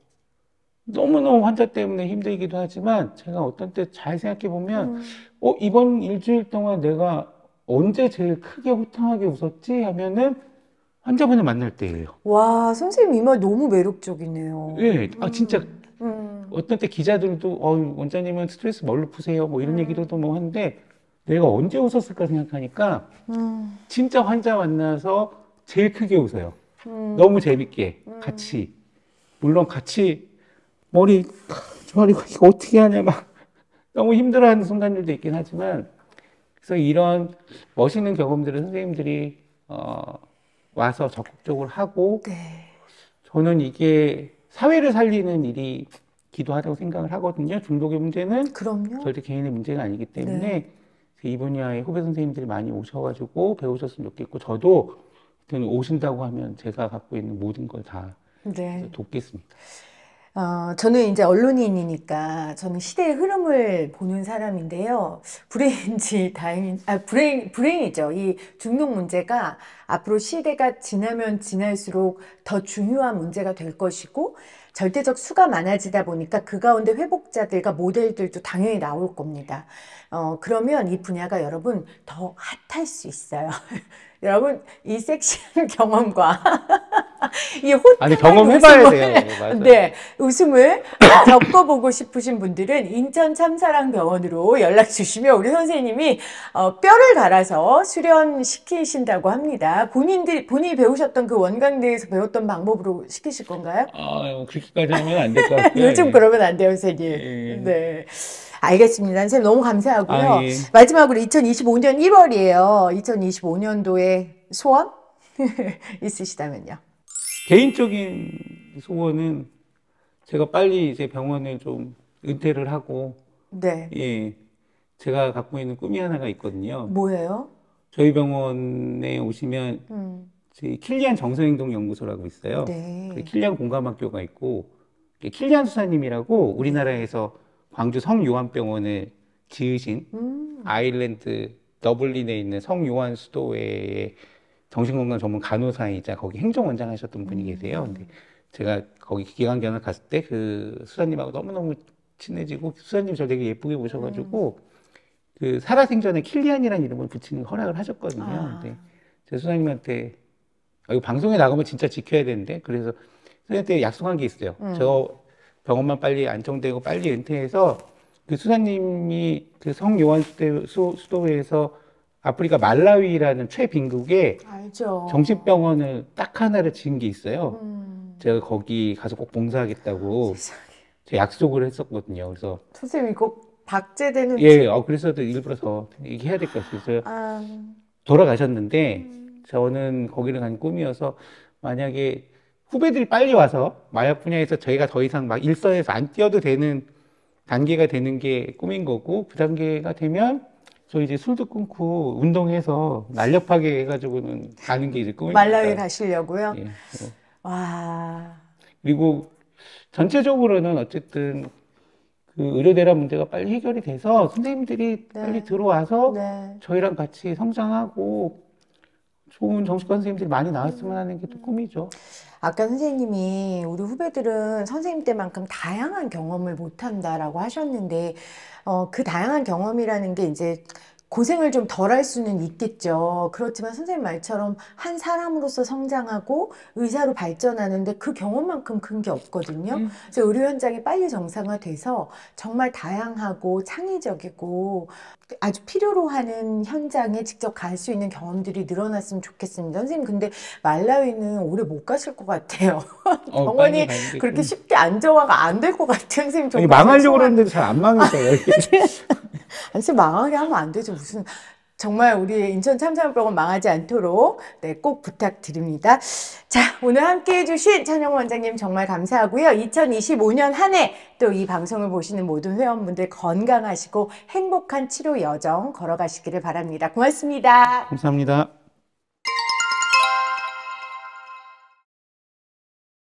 너무너무 환자 때문에 힘들기도 하지만 제가 어떤 때 잘 생각해 보면 음. 이번 일주일 동안 내가 언제 제일 크게 호탕하게 웃었지 하면은 환자분을 만날 때예요. 와, 선생님 이 말 너무 매력적이네요. 예, 진짜 음, 어떤 때 기자들도 원장님은 스트레스 뭘로 푸세요? 뭐 이런 음, 얘기도 뭐 하는데 내가 언제 웃었을까 생각하니까 음, 진짜 환자 만나서 제일 크게 웃어요. 너무 음, 재밌게 음. 같이 물론 같이 머리 이거 어떻게 하냐 막 너무 힘들어하는 순간들도 있긴 하지만 그래서 이런 멋있는 경험들을 선생님들이 와서 적극적으로 하고 네, 저는 이게 사회를 살리는 일이기도 하다고 생각을 하거든요. 중독의 문제는 그럼요. 절대 개인의 문제가 아니기 네, 때문에 이 분야의 후배 선생님들이 많이 오셔가지고 배우셨으면 좋겠고 저도 오신다고 하면 제가 갖고 있는 모든 걸 다 네. 돕겠습니다. 저는 이제 언론인이니까 저는 시대의 흐름을 보는 사람인데요. 불행인지 불행이죠. 이 중독 문제가 앞으로 시대가 지나면 지날수록 더 중요한 문제가 될 것이고, 절대적 수가 많아지다 보니까 그 가운데 회복자들과 모델들도 당연히 나올 겁니다. 그러면 이 분야가 여러분 더 핫할 수 있어요. 여러분, 이 섹시한 경험과 이 아니, 호탕한 경험해봐야 돼요. 웃음을, 맞아요. 네, 웃음을 겪어보고 싶으신 분들은 인천 참사랑병원으로 연락 주시면 우리 선생님이 뼈를 갈아서 수련시키신다고 합니다. 본인이 배우셨던 그 원광대에서 배웠던 방법으로 시키실 건가요? 그렇게까지 하면 안 될 것 같고요. 요즘 예. 그러면 안 돼요, 선생님. 예. 네. 알겠습니다. 선생님 너무 감사하고요. 예. 마지막으로 2025년 1월이에요. 2025년도에 소원 있으시다면요. 개인적인 소원은 제가 빨리 이제 병원을 좀 은퇴를 하고, 네. 예, 제가 갖고 있는 꿈이 하나가 있거든요. 뭐예요? 저희 병원에 오시면 저희 킬리안 정서행동연구소라고 있어요. 그 네. 킬리안 공감학교가 있고, 킬리안 수사님이라고 네. 우리나라에서 광주 성요한병원을 지으신 아일랜드 더블린에 있는 성요한 수도회의 정신건강 전문 간호사이자 거기 행정원장 하셨던 분이 계세요. 근데 제가 거기 기강견을 갔을 때 그 수사님하고 너무너무 친해지고 수사님 저 되게 예쁘게 보셔가지고 그 살아생전에 킬리안이라는 이름을 붙이는 허락을 하셨거든요. 근데 제 수사님한테 이거 방송에 나가면 진짜 지켜야 되는데 그래서 수사님한테 약속한 게 있어요. 저 병원만 빨리 안정되고 빨리 은퇴해서 그 수사님이 그 성요한 수도회에서 아프리카 말라위라는 최빈국에 알죠. 정신병원을 딱 하나를 지은 게 있어요. 제가 거기 가서 꼭 봉사하겠다고 세상에. 제가 약속을 했었거든요. 그래서 선생님 이거 박제되는 예, 그래서 일부러 더 얘기해야 될 것 같아요. 아, 돌아가셨는데 저는 거기를 간 꿈이어서 만약에 후배들이 빨리 와서 마약 분야에서 저희가 더 이상 막 일선에서 안 뛰어도 되는 단계가 되는 게 꿈인 거고 그 단계가 되면 저 이제 술도 끊고 운동해서 날렵하게 해가지고는 가는 게 이제 꿈입니다. 말라위 가시려고요? 예. 와, 그리고 전체적으로는 어쨌든 그 의료대란 문제가 빨리 해결이 돼서 선생님들이 네. 빨리 들어와서 네. 저희랑 같이 성장하고 좋은 정신과 선생님들이 많이 나왔으면 하는 게 또 꿈이죠. 아까 선생님이 우리 후배들은 선생님 때만큼 다양한 경험을 못한다라고 하셨는데, 그 다양한 경험이라는 게 이제 고생을 좀 덜 할 수는 있겠죠. 그렇지만 선생님 말처럼 한 사람으로서 성장하고 의사로 발전하는데 그 경험만큼 큰 게 없거든요. 그래서 의료 현장이 빨리 정상화돼서 정말 다양하고 창의적이고 아주 필요로 하는 현장에 직접 갈 수 있는 경험들이 늘어났으면 좋겠습니다. 선생님, 근데 말라위는 오래 못 가실 것 같아요. 병원이 빨리 가는 게 그렇게 좀- 쉽게 안정화가 안 될 것 같아요. 선생님 아니, 정말 망하려고 죄송한- 그랬는데 잘 안 망했어요. 아니, 진짜 망하게 하면 안 되죠. 무슨 정말 우리 인천 참사병원 망하지 않도록 네, 꼭 부탁드립니다. 자, 오늘 함께 해주신 찬영 원장님 정말 감사하고요. 2025년 한 해 또 이 방송을 보시는 모든 회원분들 건강하시고 행복한 치료 여정 걸어가시기를 바랍니다. 고맙습니다. 감사합니다.